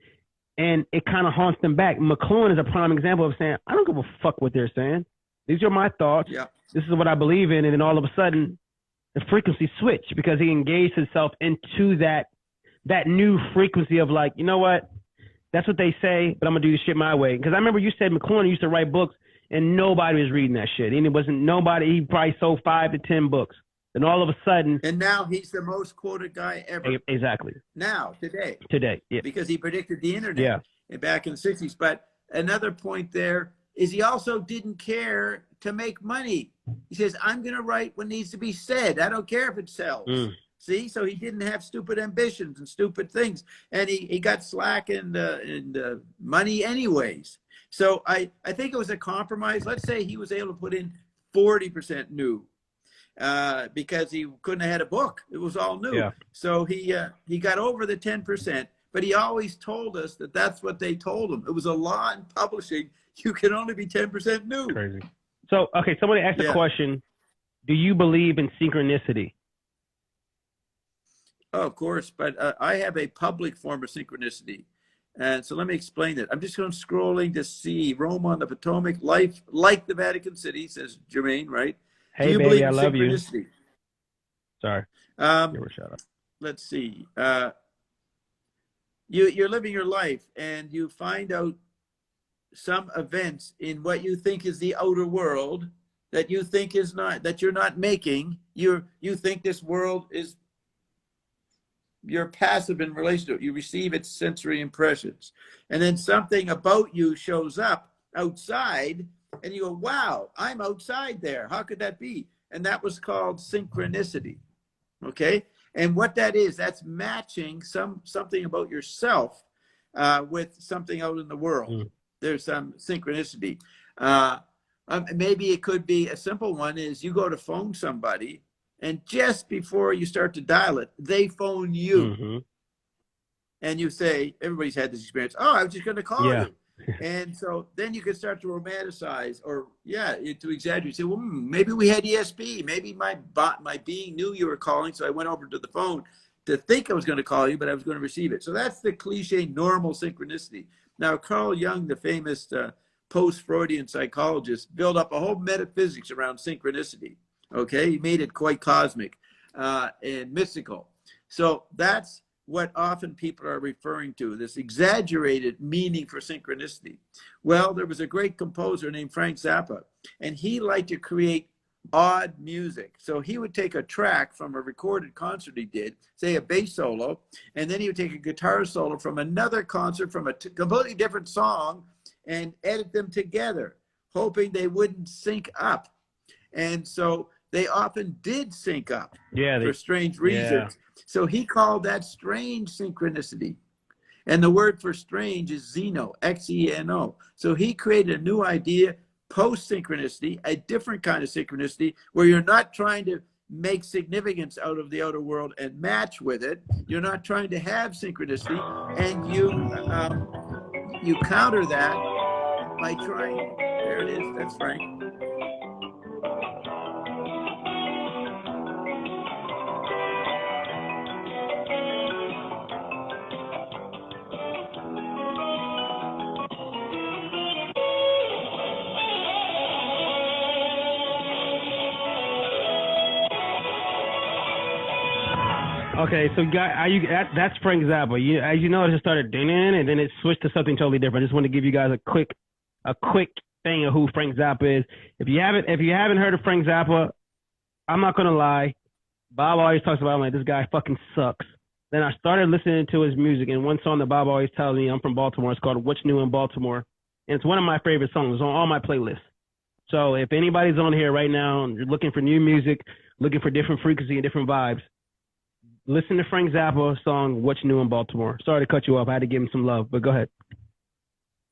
and it kind of haunts them back. McClinton is a prime example of saying, I don't give a fuck what they're saying. These are my thoughts. Yeah. This is what I believe in. And then all of a sudden, the frequency switched because he engaged himself into that new frequency of like, you know what? That's what they say, but I'm going to do this shit my way. Because I remember you said McClinton used to write books and nobody was reading that shit. And it wasn't nobody. He probably sold 5 to 10 books. And all of a sudden. And now he's the most quoted guy ever. Exactly. Now, today. Today, yeah. Because he predicted the internet back in the 60s. But another point there is he also didn't care to make money. He says, I'm going to write what needs to be said. I don't care if it sells. See, so he didn't have stupid ambitions and stupid things, and he got slack in money anyways. So I think it was a compromise. Let's say he was able to put in 40% new because he couldn't have had a book. It was all new. Yeah. So he got over the 10%, but he always told us that that's what they told him. It was a law in publishing. You can only be 10% new. Crazy. So, okay, somebody asked a question. Do you believe in synchronicity? Oh, of course, but I have a public form of synchronicity. And so let me explain it. I'm just going scrolling to see Rome on the Potomac, life like the Vatican City, says Jermaine, right? Hey, Do you baby, believe I in love synchronicity? you. Sorry. Give her a shout out. Let's see. You're living your life and you find out some events in what you think is the outer world that you think is not, that you're not making. You think this world is, you're passive in relation to it. You receive its sensory impressions. And then something about you shows up outside and you go, wow, I'm outside there. How could that be? And that was called synchronicity. Okay. And what that is, that's matching something about yourself with something out in the world. There's some synchronicity. Maybe it could be a simple one is you go to phone somebody and just before you start to dial it, they phone you. And you say, everybody's had this experience. Oh, I was just going to call you. And so then you can start to romanticize or, to exaggerate. Say, well, maybe we had ESP. Maybe my being knew you were calling, so I went over to the phone to think I was going to call you, but I was going to receive it. So that's the cliche normal synchronicity. Now, Carl Jung, the famous post-Freudian psychologist, built up a whole metaphysics around synchronicity. Okay, he made it quite cosmic and mystical. So that's what often people are referring to, this exaggerated meaning for synchronicity. Well, there was a great composer named Frank Zappa, and he liked to create odd music. So he would take a track from a recorded concert he did, say a bass solo, and then he would take a guitar solo from another concert from a completely different song and edit them together, hoping they wouldn't sync up. And so they often did sync up for strange reasons. So he called that strange synchronicity. And the word for strange is xeno, X-E-N-O. So he created a new idea, post-synchronicity, a different kind of synchronicity, where you're not trying to make significance out of the outer world and match with it. You're not trying to have synchronicity. And you counter that by trying, there it is, that's Frank. Okay, so that's Frank Zappa. As you know, it just started ding and then it switched to something totally different. I just want to give you guys a quick thing of who Frank Zappa is. If you haven't heard of Frank Zappa, I'm not gonna lie. Bob always talks about, I'm like, this guy fucking sucks. Then I started listening to his music, and one song that Bob always tells me, I'm from Baltimore, it's called What's New in Baltimore. And it's one of my favorite songs. It's on all my playlists. So if anybody's on here right now and you're looking for new music, looking for different frequency and different vibes, listen to Frank Zappa's song, What's New in Baltimore. Sorry to cut you off. I had to give him some love, but go ahead.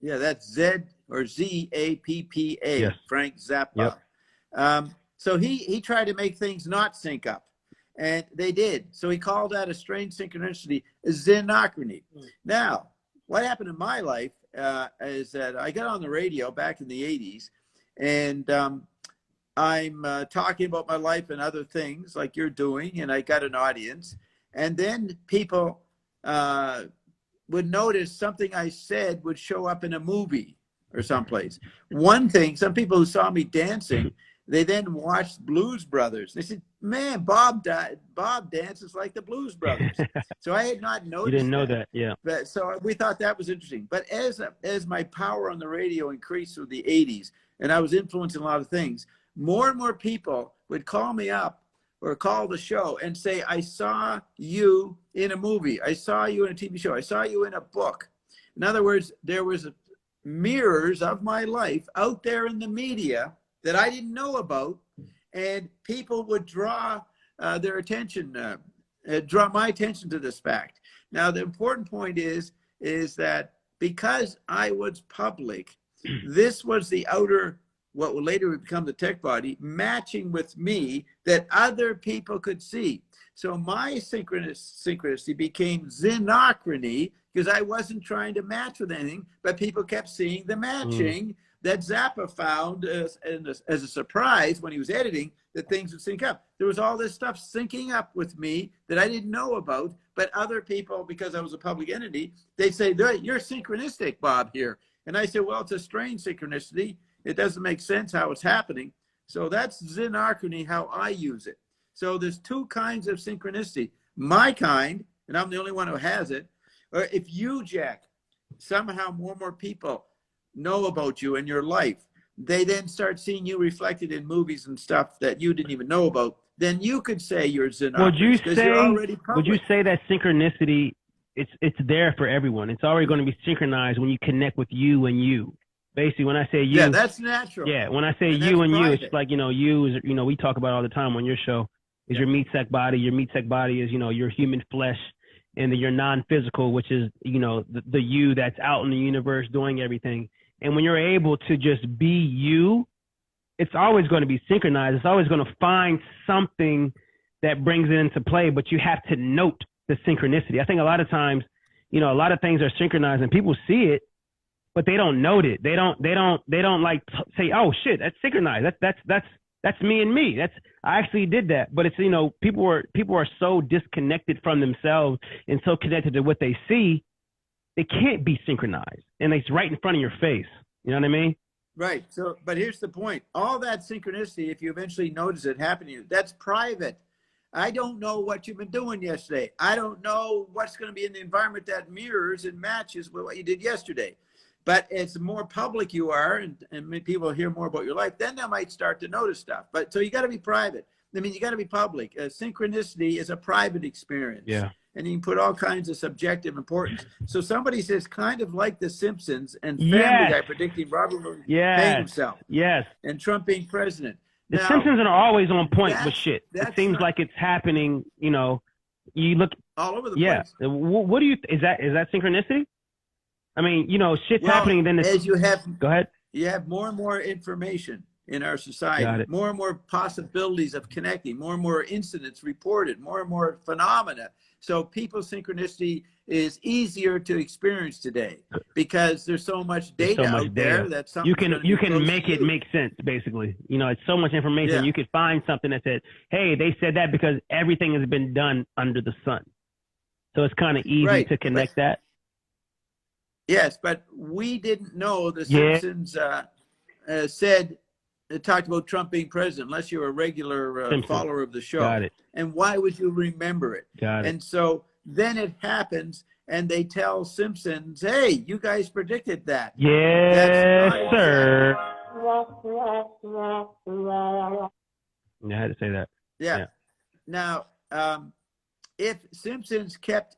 Yeah, that's Z-A-P-P-A, yes. Frank Zappa. Yep. So he tried to make things not sync up, and they did. So he called that a strange synchronicity, xenochrony. Now, what happened in my life is that I got on the radio back in the 80s, and I'm talking about my life and other things like you're doing, and I got an audience. And then people would notice something I said would show up in a movie or someplace. One thing, some people who saw me dancing, they then watched Blues Brothers. They said, man, Bob dances like the Blues Brothers. So I had not noticed. You didn't know that, yeah. But, so we thought that was interesting. But as my power on the radio increased through the 80s, and I was influencing a lot of things, more and more people would call me up or call the show and say, I saw you in a movie. I saw you in a TV show. I saw you in a book. In other words, there was mirrors of my life out there in the media that I didn't know about, and people would draw their attention, draw my attention to this fact. Now, the important point is that because I was public, this was the outer, what will later become the tech body, matching with me that other people could see. So my synchronicity became xenochrony because I wasn't trying to match with anything, but people kept seeing the matching that Zappa found as a surprise when he was editing, that things would sync up. There was all this stuff syncing up with me that I didn't know about, but other people, because I was a public entity, they say, you're synchronistic, Bob, here. And I said, well, it's a strange synchronicity. It doesn't make sense how it's happening. So that's xenochrony, how I use it. So there's two kinds of synchronicity. My kind, and I'm the only one who has it, or if you, Jack, somehow more and more people know about you in your life, they then start seeing you reflected in movies and stuff that you didn't even know about, then you could say you're xenochrony because you're already public. Would you say that synchronicity, it's there for everyone? It's already going to be synchronized when you connect with you and you. Basically, when I say you, yeah, that's natural. Yeah, when I say you and you, it's like, you is, we talk about all the time on your show, is your meat sack body. Your meat sack body is, your human flesh, and then your non-physical, which is, the you that's out in the universe doing everything. And when you're able to just be you, it's always going to be synchronized. It's always going to find something that brings it into play, but you have to note the synchronicity. I think a lot of times, a lot of things are synchronized and people see it, but they don't note it. They don't like say, oh shit, that's synchronized. That's me and me. I actually did that. But it's, people are so disconnected from themselves and so connected to what they see, it can't be synchronized. And it's right in front of your face. You know what I mean? Right. So, but here's the point. All that synchronicity, if you eventually notice it happen to you, that's private. I don't know what you've been doing yesterday. I don't know what's going to be in the environment that mirrors and matches with what you did yesterday. But as more public you are, and people hear more about your life, then they might start to notice stuff. But so you got to be private. I mean, you got to be public. Synchronicity is a private experience. Yeah. And you can put all kinds of subjective importance. So somebody says, kind of like The Simpsons and Family Guy predicting Robert Williams paying himself. Yes. And Trump being president. The Simpsons are always on point with shit. It seems like it's happening, you look all over the place. What do you, is that synchronicity? I mean, shit's happening. Then as you have, go ahead. You have more and more information in our society, more and more possibilities of connecting, more and more incidents reported, more and more phenomena. So people's synchronicity is easier to experience today because there's so much data out there that you can make it make sense. Basically, it's so much information. Yeah. You could find something that says, "Hey, they said that because everything has been done under the sun." So it's kind of easy to connect that. Yes, but we didn't know the Simpsons talked about Trump being president unless you're a regular follower of the show. Got it. And why would you remember it? Got it. And so then it happens, and they tell Simpsons, "Hey, you guys predicted that." Yes, sir. I had to say that. Yeah. Now, if Simpsons kept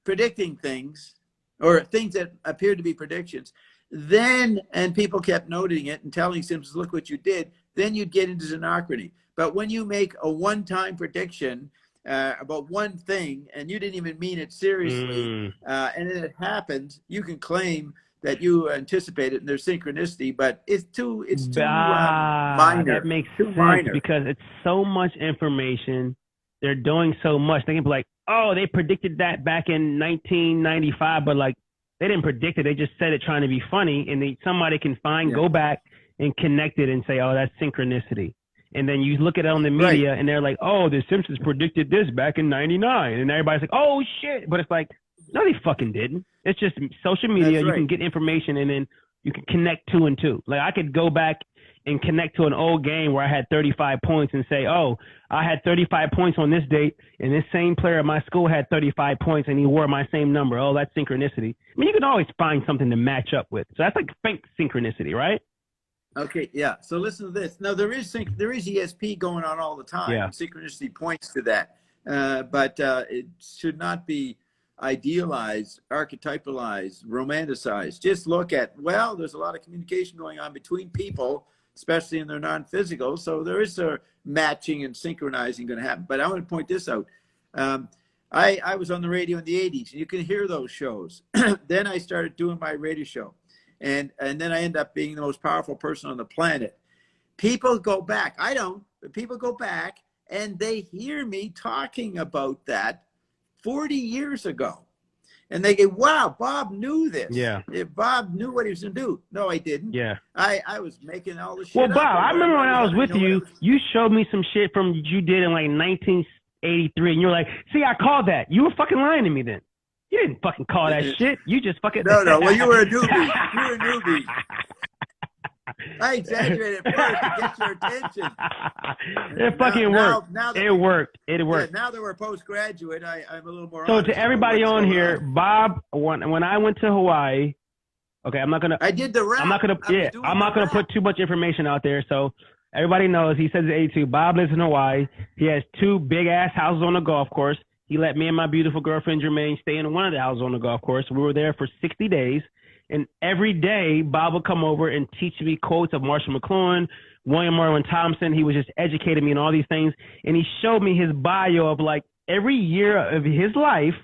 predicting things, or things that appeared to be predictions, and people kept noting it and telling Simpsons, look what you did, then you'd get into xenochrony. But when you make a one-time prediction about one thing, and you didn't even mean it seriously, and then it happens, you can claim that you anticipate it and there's synchronicity, but it's too minor. That makes sense because it's so much information. They're doing so much. They can be like, oh, they predicted that back in 1995, but like they didn't predict it. They just said it trying to be funny, and somebody can go back and connect it and say, oh, that's synchronicity. And then you look at it on the media, and they're like, oh, the Simpsons predicted this back in 99. And everybody's like, oh, shit. But it's like, no, they fucking didn't. It's just social media. You can get information, and then you can connect two and two. Like I could go back and connect to an old game where I had 35 points and say, oh, I had 35 points on this date, and this same player at my school had 35 points, and he wore my same number. Oh, that's synchronicity. I mean, you can always find something to match up with. So that's like fake synchronicity, right? Okay, yeah. So listen to this. Now, there is ESP going on all the time. Yeah. Synchronicity points to that. But it should not be idealized, archetypalized, romanticized. Just look at, there's a lot of communication going on between people especially in their non-physical. So there is a matching and synchronizing going to happen. But I want to point this out. I was on the radio in the 80s, and you can hear those shows. Then I started doing my radio show. And then I end up being the most powerful person on the planet. People go back. I don't, but people go back and they hear me talking about that 40 years ago. And they go, wow, Bob knew this. Yeah. If Bob knew what he was going to do. No, I didn't. Yeah. I was making all the shit Well, up. Bob, I remember when I was with you, you showed me some shit from you did in like 1983, and you're like, see, I called that. You were fucking lying to me then. You didn't fucking call that shit. You just fucking... No. Well, you were a newbie. You were a newbie. I exaggerated first to get your attention. It fucking worked. It worked. Yeah, now that we're postgraduate, I'm a little more. So to everybody on here, Bob, when I went to Hawaii, okay, I'm not gonna. I did the rap. I'm not gonna put too much information out there. So everybody knows. He says 82. Bob lives in Hawaii. He has 2 big ass houses on the golf course. He let me and my beautiful girlfriend Jermaine stay in one of the houses on the golf course. We were there for 60 days. And every day, Bob would come over and teach me quotes of Marshall McLuhan, William Merwin Thompson. He was just educating me in all these things. And he showed me his bio of like every year of his life,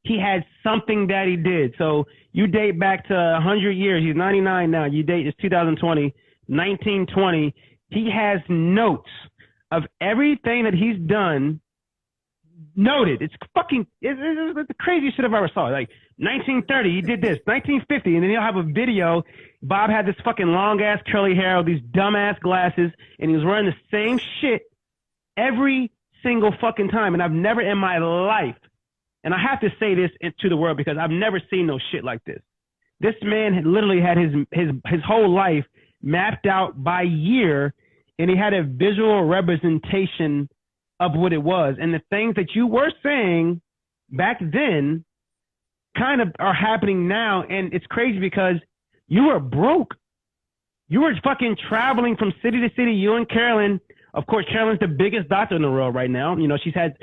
he had something that he did. So you date back to 100 years. He's 99 now. You date, it's 2020, 1920. He has notes of everything that he's done. Noted. It's the craziest shit I've ever saw. Like 1930, he did this. 1950, and then he'll have a video. Bob had this fucking long ass curly hair with these dumb ass glasses, and he was wearing the same shit every single fucking time. And I've never in my life, and I have to say this to the world because I've never seen no shit like this. This man had literally had his whole life mapped out by year, and he had a visual representation of what it was. And the things that you were saying back then kind of are happening now. And it's crazy because you were broke. You were fucking traveling from city to city. You and Carolyn, of course, Carolyn's the biggest doctor in the world right now. You know, she's had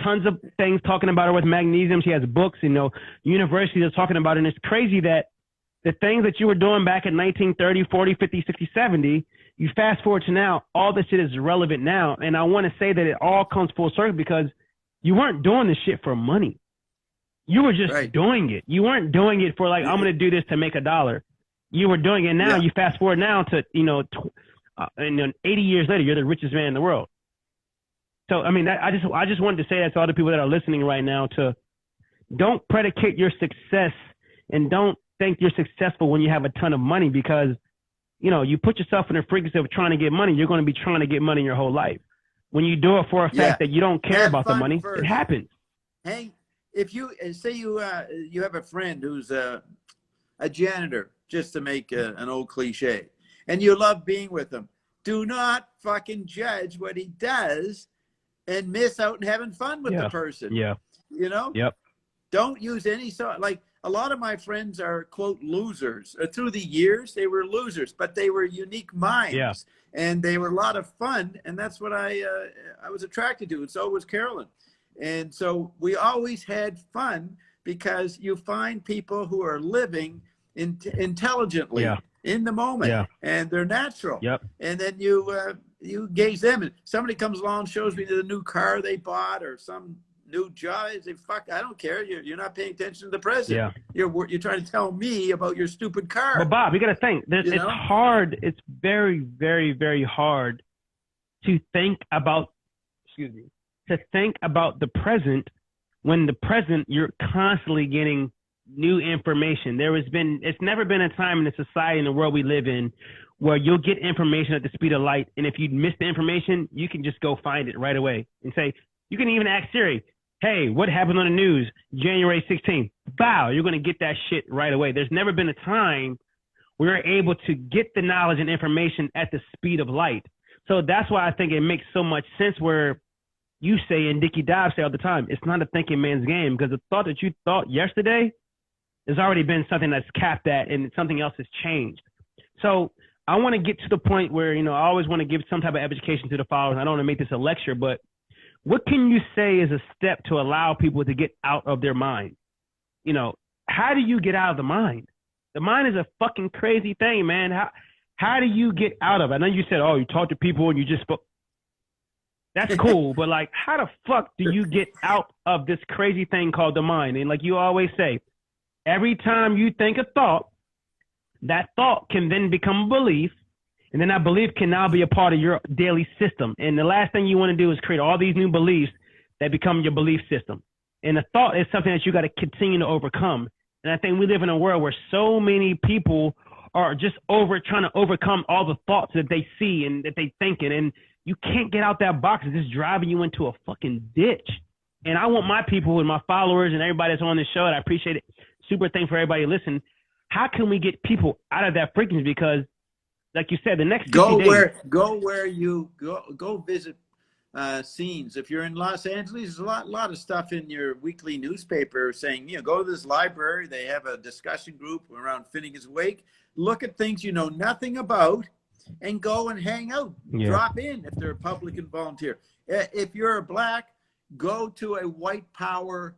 tons of things talking about her with magnesium. She has books, you know, universities are talking about it. And it's crazy that the things that you were doing back in 1930, 40, 50, 60, 70, you fast forward to now, all this shit is relevant now. And I want to say that it all comes full circle because you weren't doing this shit for money. You were just doing it. You weren't doing it for like, I'm going to do this to make $1. You were doing it now. You fast forward now to, you know, and then 80 years later, you're the richest man in the world. So, I mean, I just wanted to say that to all the people that are listening right now to don't predicate your success and don't think you're successful when you have a ton of money because, you know, you put yourself in the frequency of trying to get money, you're going to be trying to get money your whole life. When you do it for a fact that you don't care about the money, it happens. Hey, if you say you have a friend who's a janitor, just to make an old cliche, and you love being with him, do not fucking judge what he does and miss out and having fun with the person. Yeah. You know? Yep. Don't use any sort, like, a lot of my friends are, quote, losers. Through the years, they were losers, but they were unique minds. Yeah. And they were a lot of fun, and that's what I was attracted to, and so was Carolyn. And so we always had fun because you find people who are living intelligently in the moment, and they're natural. Yep. And then you gauge them, and somebody comes along, shows me the new car they bought or some new job. I say, fuck, I don't care. You're not paying attention to the present. Yeah. You're trying to tell me about your stupid car. But Bob, you got to think. It's hard. It's very, very, very hard to think about. To think about the present when the present you're constantly getting new information. It's never been a time in the society in the world we live in where you'll get information at the speed of light, and if you miss the information, you can just go find it right away and say. You can even ask Siri, hey, what happened on the news January 16th? Bow, you're going to get that shit right away. There's never been a time we were able to get the knowledge and information at the speed of light. So that's why I think it makes so much sense where you say, and Dickie Dobbs say all the time, it's not a thinking man's game because the thought that you thought yesterday has already been something that's capped at and something else has changed. So I want to get to the point where, you know, I always want to give some type of education to the followers. I don't want to make this a lecture, but what can you say is a step to allow people to get out of their mind? You know, how do you get out of the mind? The mind is a fucking crazy thing, man. How do you get out of it? I know you said, oh, you talk to people and you just spoke. That's cool, but like, how the fuck do you get out of this crazy thing called the mind? And like you always say, every time you think a thought, that thought can then become a belief, and then that belief can now be a part of your daily system. And the last thing you want to do is create all these new beliefs that become your belief system. And the thought is something that you got to continue to overcome. And I think we live in a world where so many people are just trying to overcome all the thoughts that they see and that they thinking, and you can't get out that box. It's just driving you into a fucking ditch. And I want my people and my followers and everybody that's on this show, and I appreciate it. Super thankful for everybody listening. How can we get people out of that frequency? Because, like you said, the next 60 days, go visit scenes. If you're in Los Angeles, there's a lot of stuff in your weekly newspaper saying, go to this library. They have a discussion group around Finnegan's Wake. Look at things you know nothing about and go and hang out. Yeah. Drop in if they're a public and volunteer. If you're a black, go to a white power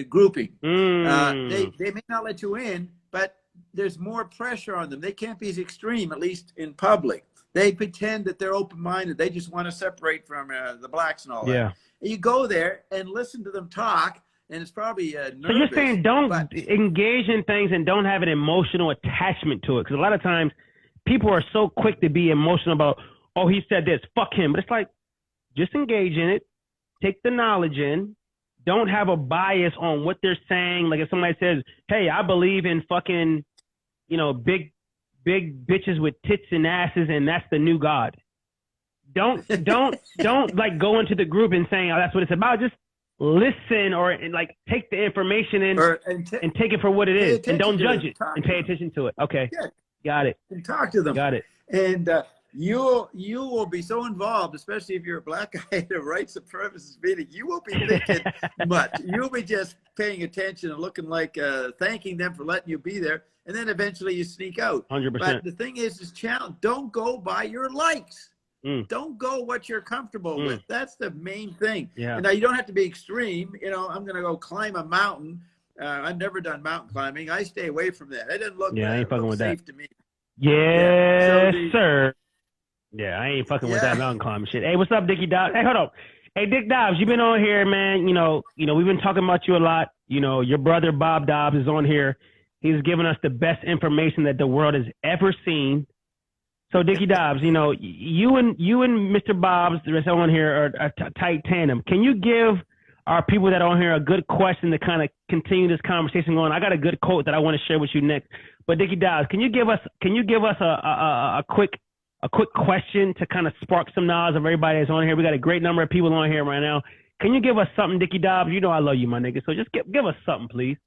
grouping. They may not let you in, but there's more pressure on them. They can't be as extreme, at least in public. They pretend that they're open-minded. They just want to separate from the blacks and all that. And you go there and listen to them talk, and it's probably nervous. So you're saying don't engage in things and don't have an emotional attachment to it. Because a lot of times people are so quick to be emotional about, oh, he said this, fuck him. But it's like, just engage in it. Take the knowledge in. Don't have a bias on what they're saying. Like if somebody says, hey, I believe in fucking, big bitches with tits and asses, and that's the new God. Don't like go into the group and saying, oh, that's what it's about. Just listen or like take the information in and take it for what it is, and don't judge it and pay attention to it. Okay. Yeah. Got it. And talk to them. Got it. And you will be so involved, especially if you're a black guy at a white supremacist meeting. You won't be thinking much. You'll be just paying attention and looking like thanking them for letting you be there. And then eventually you sneak out. 100%. But the thing is challenge. Don't go by your likes. Don't go what you're comfortable with. That's the main thing. Yeah. And now you don't have to be extreme. I'm going to go climb a mountain. I've never done mountain climbing. I stay away from that. It doesn't look, I ain't fucking with safe that. to me. Yes, sir. Yeah, I ain't fucking with that mountain climbing shit. Hey, what's up, Dickie Dobbs? Hey, hold on. Hey, Dick Dobbs, you've been on here, man. We've been talking about you a lot. Your brother Bob Dobbs is on here. He's given us the best information that the world has ever seen. So, Dickie Dobbs, you and Mr. Bob's that's on here are a tight tandem. Can you give our people that are on here a good question to kind of continue this conversation going? I got a good quote that I want to share with you next. But Dickie Dobbs, can you give us a quick question to kind of spark some knowledge of everybody that's on here? We got a great number of people on here right now. Can you give us something, Dickie Dobbs? I love you, my nigga. So just give us something, please.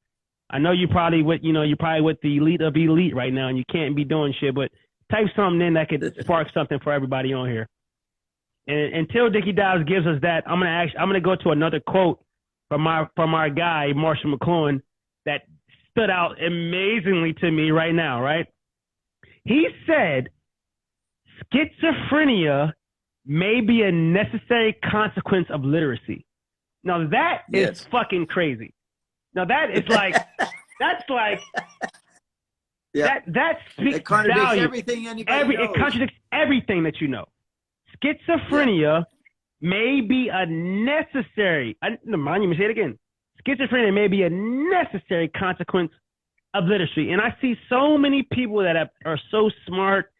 I know you're probably with the elite of elite right now, and you can't be doing shit. But type something in that could spark something for everybody on here. And until Dickie Dobbs gives us that, I'm gonna go to another quote from our guy Marshall McClinton that stood out amazingly to me right now. Right? He said, "Schizophrenia may be a necessary consequence of literacy." Now that is fucking crazy. Now that is like that speaks it contradicts value. Everything anybody knows. It contradicts everything that you know. Schizophrenia may be a necessary. Mind you, say it again. Schizophrenia may be a necessary consequence of literacy, and I see so many people that are so smart.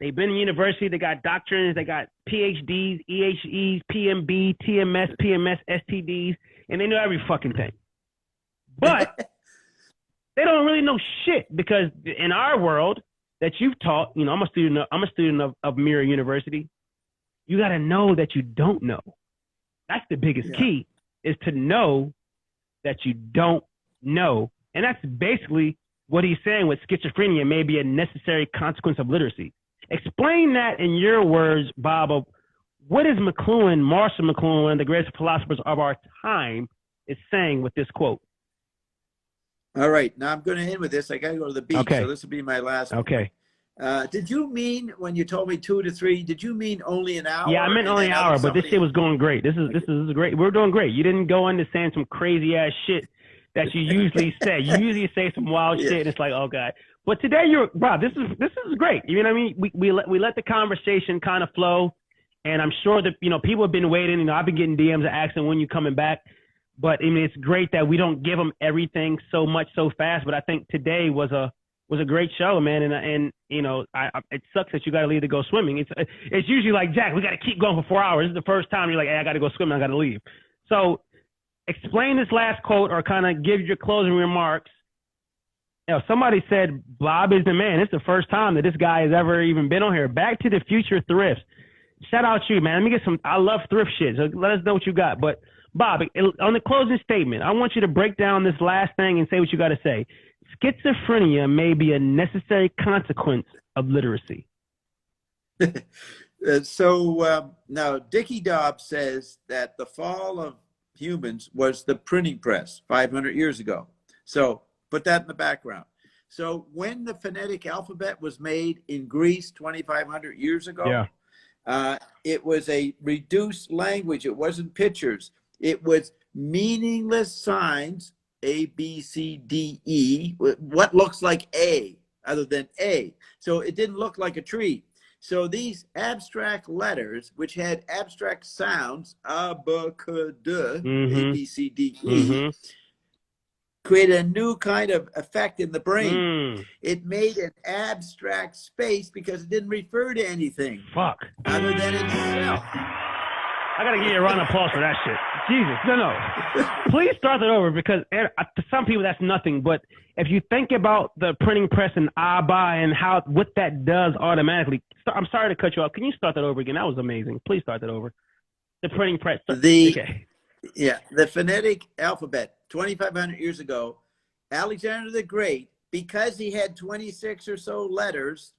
They've been in university. They got doctrines. They got PhDs, EHEs, PMB, TMS, PMS, STDs, and they know every fucking thing. But they don't really know shit, because in our world that you've taught, I'm a student of Mirror University. You got to know that you don't know. That's the biggest key, is to know that you don't know. And that's basically what he's saying with schizophrenia may be a necessary consequence of literacy. Explain that in your words, Bob, of what is Marshall McLuhan, one of the greatest philosophers of our time, is saying with this quote. All right. Now I'm going to end with this. I got to go to the beach. Okay. So this will be my last one. Okay. Did you mean, when you told me 2 to 3, did you mean only an hour? Yeah, I meant only an hour, but this shit was going great. This is great. We're doing great. You didn't go into saying some crazy ass shit that you usually say. You usually say some wild shit, and it's like, oh God. But today Rob, this is great. You know what I mean? We let the conversation kind of flow, and I'm sure that, you know, people have been waiting. You know, I've been getting DMs asking when you coming back. But I mean, it's great that we don't give them everything so much so fast. But I think today was a great show, man. And you know, it sucks that you got to leave to go swimming. It's usually like, Jack, we got to keep going for 4 hours. This is the first time you're like, hey, I got to go swimming. I got to leave. So explain this last quote, or kind of give your closing remarks. You know, somebody said Bob is the man. It's the first time that this guy has ever even been on here. Back to the Future Thrifts. Shout out to you, man. Let me get some. I love thrift shit. So let us know what you got. But Bob, on the closing statement, I want you to break down this last thing and say what you got to say. Schizophrenia may be a necessary consequence of literacy. Now Dickie Dobbs says that the fall of humans was the printing press 500 years ago. So put that in the background. So when the phonetic alphabet was made in Greece 2,500 years ago, it was a reduced language. It wasn't pictures. It was meaningless signs, A, B, C, D, E, what looks like A other than A. So it didn't look like a tree. So these abstract letters, which had abstract sounds, abacada, A, B, C, D, E, created a new kind of effect in the brain. It made an abstract space because it didn't refer to anything other than itself. I got to give you a round of applause for that shit. Jesus, no. Please start that over, because to some people that's nothing. But if you think about the printing press and ABBA and what that does automatically, I'm sorry to cut you off. Can you start that over again? That was amazing. Please start that over. The printing press. The phonetic alphabet, 2,500 years ago, Alexander the Great, because he had 26 or so letters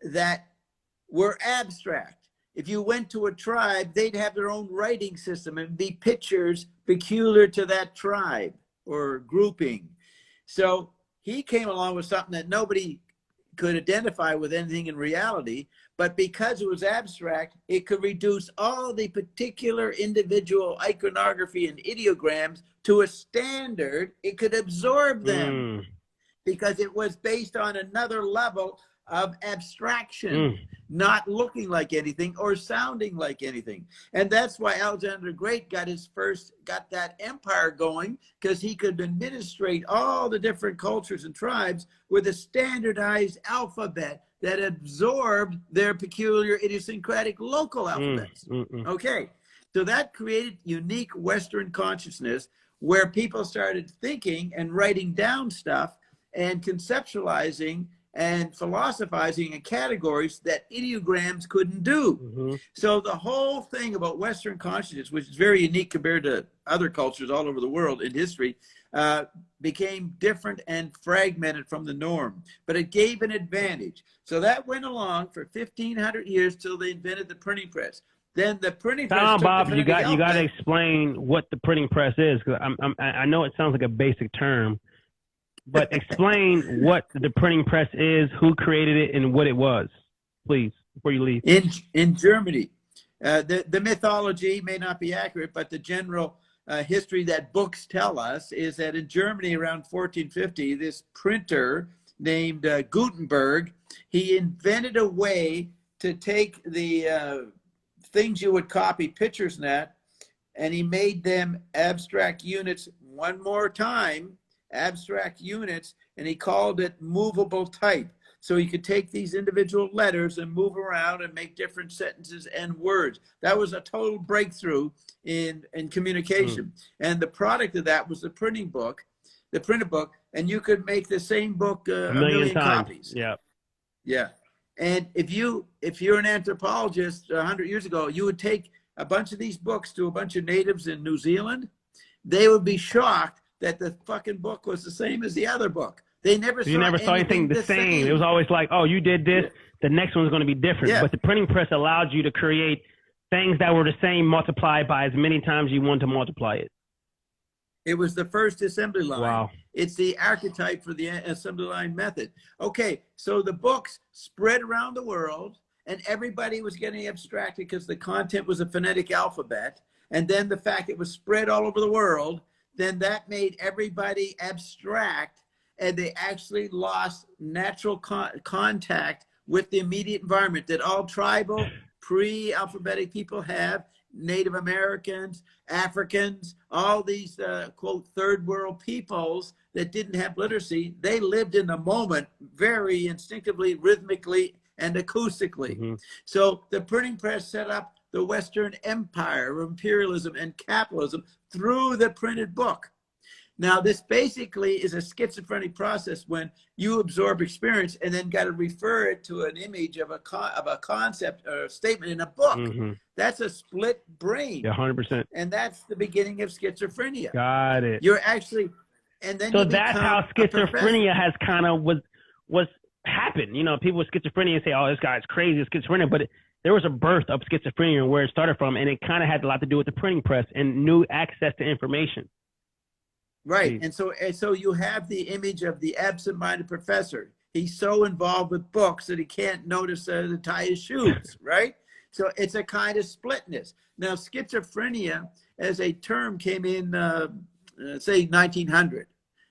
that were abstract. If you went to a tribe, they'd have their own writing system and be pictures peculiar to that tribe or grouping. So he came along with something that nobody could identify with anything in reality, but because it was abstract, it could reduce all the particular individual iconography and ideograms to a standard. It could absorb them because it was based on another level of abstraction, not looking like anything or sounding like anything. And that's why Alexander the Great got that empire going, because he could administrate all the different cultures and tribes with a standardized alphabet that absorbed their peculiar idiosyncratic local alphabets. Okay, so that created unique Western consciousness where people started thinking and writing down stuff and conceptualizing and philosophizing in categories that ideograms couldn't do. So the whole thing about Western consciousness, which is very unique compared to other cultures all over the world in history, became different and fragmented from the norm, but it gave an advantage. So that went along for 1,500 years till they invented the printing press. Then the printing press. Bob, you got to explain what the printing press is, because I know it sounds like a basic term, but explain what the printing press is, who created it, and what it was, please, before you leave. In Germany, the mythology may not be accurate, but the general history that books tell us is that in Germany around 1450, this printer named Gutenberg, he invented a way to take the things you would copy pictures in that, and he made them abstract units one more time, abstract units, and he called it movable type. So you could take these individual letters and move around and make different sentences and words. That was a total breakthrough in communication. And the product of that was the printed book, and you could make the same book a million copies. Yeah. And if you're an anthropologist 100 years ago, you would take a bunch of these books to a bunch of natives in New Zealand. They would be shocked that the fucking book was the same as the other book. They never saw anything the same. It was always like, oh, you did this, the next one's going to be different. But the printing press allowed you to create things that were the same multiplied by as many times you want to multiply it. It was the first assembly line. Wow. It's the archetype for the assembly line method. Okay, so the books spread around the world, and everybody was getting abstracted because the content was a phonetic alphabet. And then the fact it was spread all over the world, then that made everybody abstract. and they actually lost natural contact with the immediate environment that all tribal, pre-alphabetic people have. Native Americans, Africans, all these quote third world peoples that didn't have literacy, they lived in the moment very instinctively, rhythmically, and acoustically. Mm-hmm. So the printing press set up the Western empire of imperialism and capitalism through the printed book. Now, this basically is a schizophrenic process when you absorb experience and then got to refer it to an image of a concept or a statement in a book. Mm-hmm. That's a split brain. Yeah, 100%. And that's the beginning of schizophrenia. Got it. You're actually, and then so that's how schizophrenia has kind of was happened. You know, people with schizophrenia say, "Oh, this guy's crazy, it's schizophrenia," but there was a birth of schizophrenia where it started from, and it kind of had a lot to do with the printing press and new access to information. Right. And so you have the image of the absent-minded professor. He's so involved with books that he can't notice to tie his shoes, right? So it's a kind of splitness. Now, schizophrenia as a term came in, say, 1900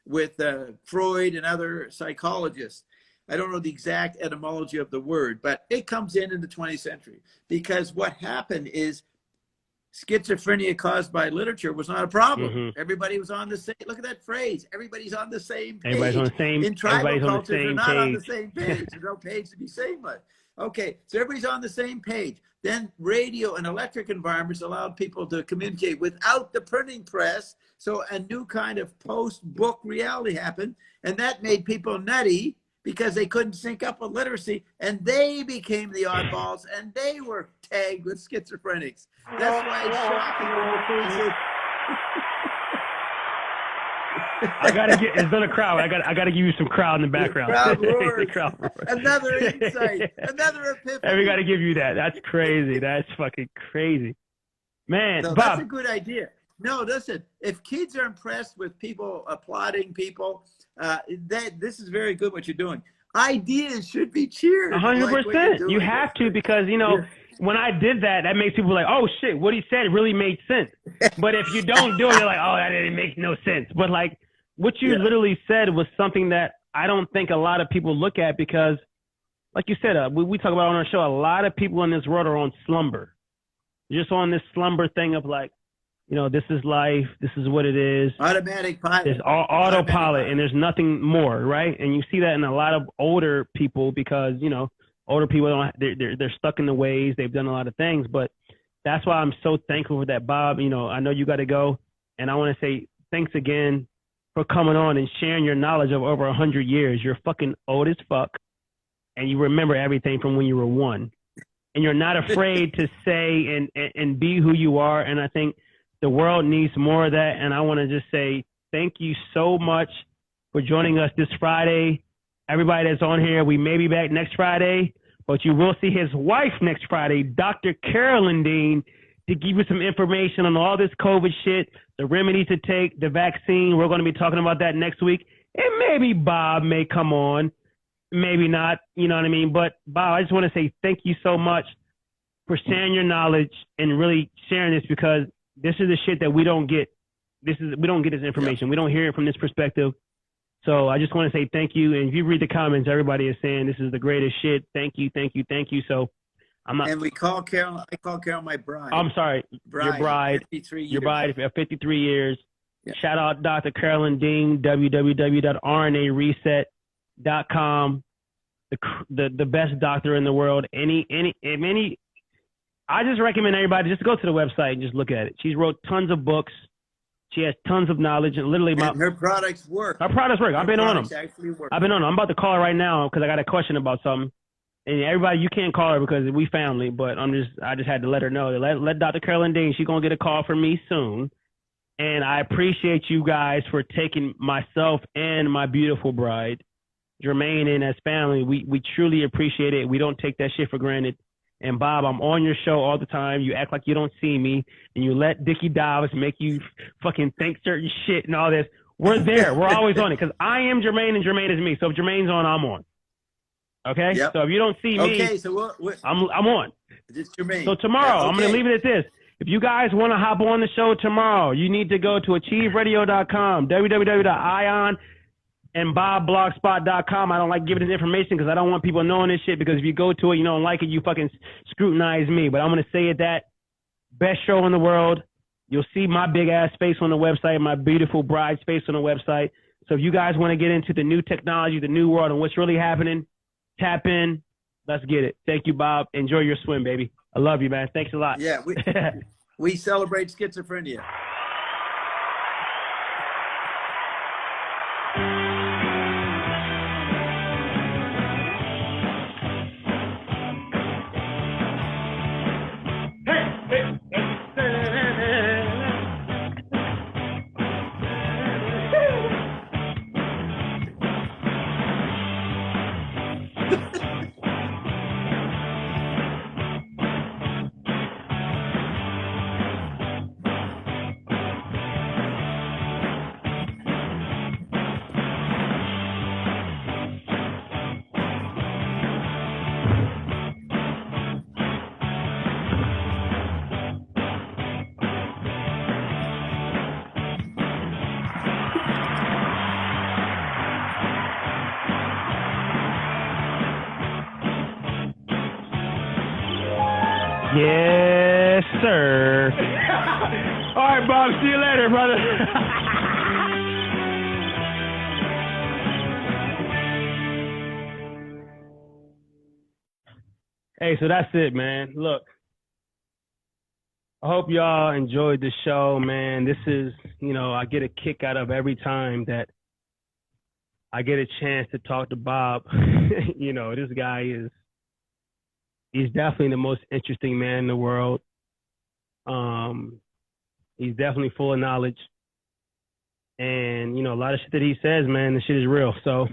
with Freud and other psychologists. I don't know the exact etymology of the word, but it comes in the 20th century because what happened is schizophrenia caused by literature was not a problem. Mm-hmm. Everybody was on the same, look at that phrase, everybody's on the same page. Everybody's on the same, in tribal cultures, they're not on the same page. There's no page to be same with. Okay, so everybody's on the same page. Then radio and electric environments allowed people to communicate without the printing press. So a new kind of post-book reality happened, and that made people nutty because they couldn't sync up with literacy, and they became the oddballs, and they were tagged with schizophrenics. That's why it's shocking. I gotta get. It's not a crowd. I gotta give you some crowd in the background. The crowd roars. Another insight. Another epiphany. We gotta give you that. That's crazy. That's fucking crazy, man. No, Bob, that's a good idea. No, listen. If kids are impressed with people applauding people, this is very good. What you're doing. Ideas should be cheered. 100%. You have to, because when I did that, that makes people like, oh shit, what he said really made sense. But if you don't do it, you're like, oh, that didn't make no sense. But like what you literally said was something that I don't think a lot of people look at, because like you said, we talk about on our show, a lot of people in this world are on slumber. Just on this slumber thing of like, this is life. This is what it is. Automatic pilot. There's autopilot, and there's nothing more, right? And you see that in a lot of older people because, older people they're stuck in the ways. They've done a lot of things, but that's why I'm so thankful for that, Bob. I know you got to go, and I want to say thanks again for coming on and sharing your knowledge of over 100 years. You're fucking old as fuck, and you remember everything from when you were 1, and you're not afraid to say and be who you are. And I think the world needs more of that. And I want to just say thank you so much for joining us this Friday. Everybody that's on here, we may be back next Friday, but you will see his wife next Friday, Dr. Carolyn Dean, to give you some information on all this COVID shit, the remedies to take, the vaccine. We're going to be talking about that next week. And maybe Bob may come on, maybe not, you know what I mean? But Bob, I just want to say thank you so much for sharing your knowledge and really sharing this, because this is the shit that we don't get. We don't get this information. We don't hear it from this perspective. So I just want to say thank you. And if you read the comments, everybody is saying this is the greatest shit. Thank you, thank you, thank you. So I'm not. And I call Carol my bride. I'm sorry, your bride. 53 years. Your bride for 53 years. Yeah. Shout out Dr. Carolyn Dean, www.rnareset.com. The best doctor in the world. I just recommend everybody just go to the website and just look at it. She's wrote tons of books. She has tons of knowledge, and literally her products work. Her products work. I've been on them. I've been on them. I'm about to call her right now because I got a question about something. And everybody, you can't call her because we family, but I just had to let her know. Let Dr. Carolyn Dean, she's gonna get a call from me soon. And I appreciate you guys for taking myself and my beautiful bride, Jermaine, in as family. We truly appreciate it. We don't take that shit for granted. And Bob, I'm on your show all the time. You act like you don't see me, and you let Dickie Dobbs make you fucking think certain shit and all this. We're there. We're always on it, because I am Jermaine and Jermaine is me. So if Jermaine's on, I'm on. Okay? Yep. So if you don't see me, so I'm on. It's Jermaine. So tomorrow, I'm going to leave it at this. If you guys want to hop on the show tomorrow, you need to go to achieveradio.com, and bobblogspot.com. I don't like giving this information because I don't want people knowing this shit, because if you go to it, you don't like it, you fucking scrutinize me. But I'm going to say it that best show in the world. You'll see my big ass face on the website, my beautiful bride's face on the website. So if you guys want to get into the new technology, the new world, and what's really happening, tap in. Let's get it. Thank you, Bob. Enjoy your swim, baby. I love you, man. Thanks a lot. Yeah, we celebrate schizophrenia. Yes, sir. All right, Bob. See you later, brother. Hey, so that's it, man. Look, I hope y'all enjoyed the show, man. This is, I get a kick out of every time that I get a chance to talk to Bob. This guy he's definitely the most interesting man in the world. He's definitely full of knowledge. And, a lot of shit that he says, man, the shit is real. So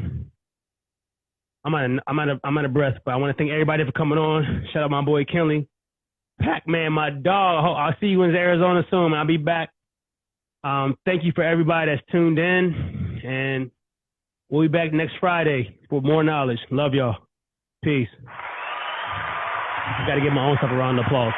I'm out of breath, but I want to thank everybody for coming on. Shout out my boy Kenley. Pac-Man, my dog. I'll see you in Arizona soon. I'll be back. Thank you for everybody that's tuned in. And we'll be back next Friday for more knowledge. Love y'all. Peace. Got to give my own self a round of applause.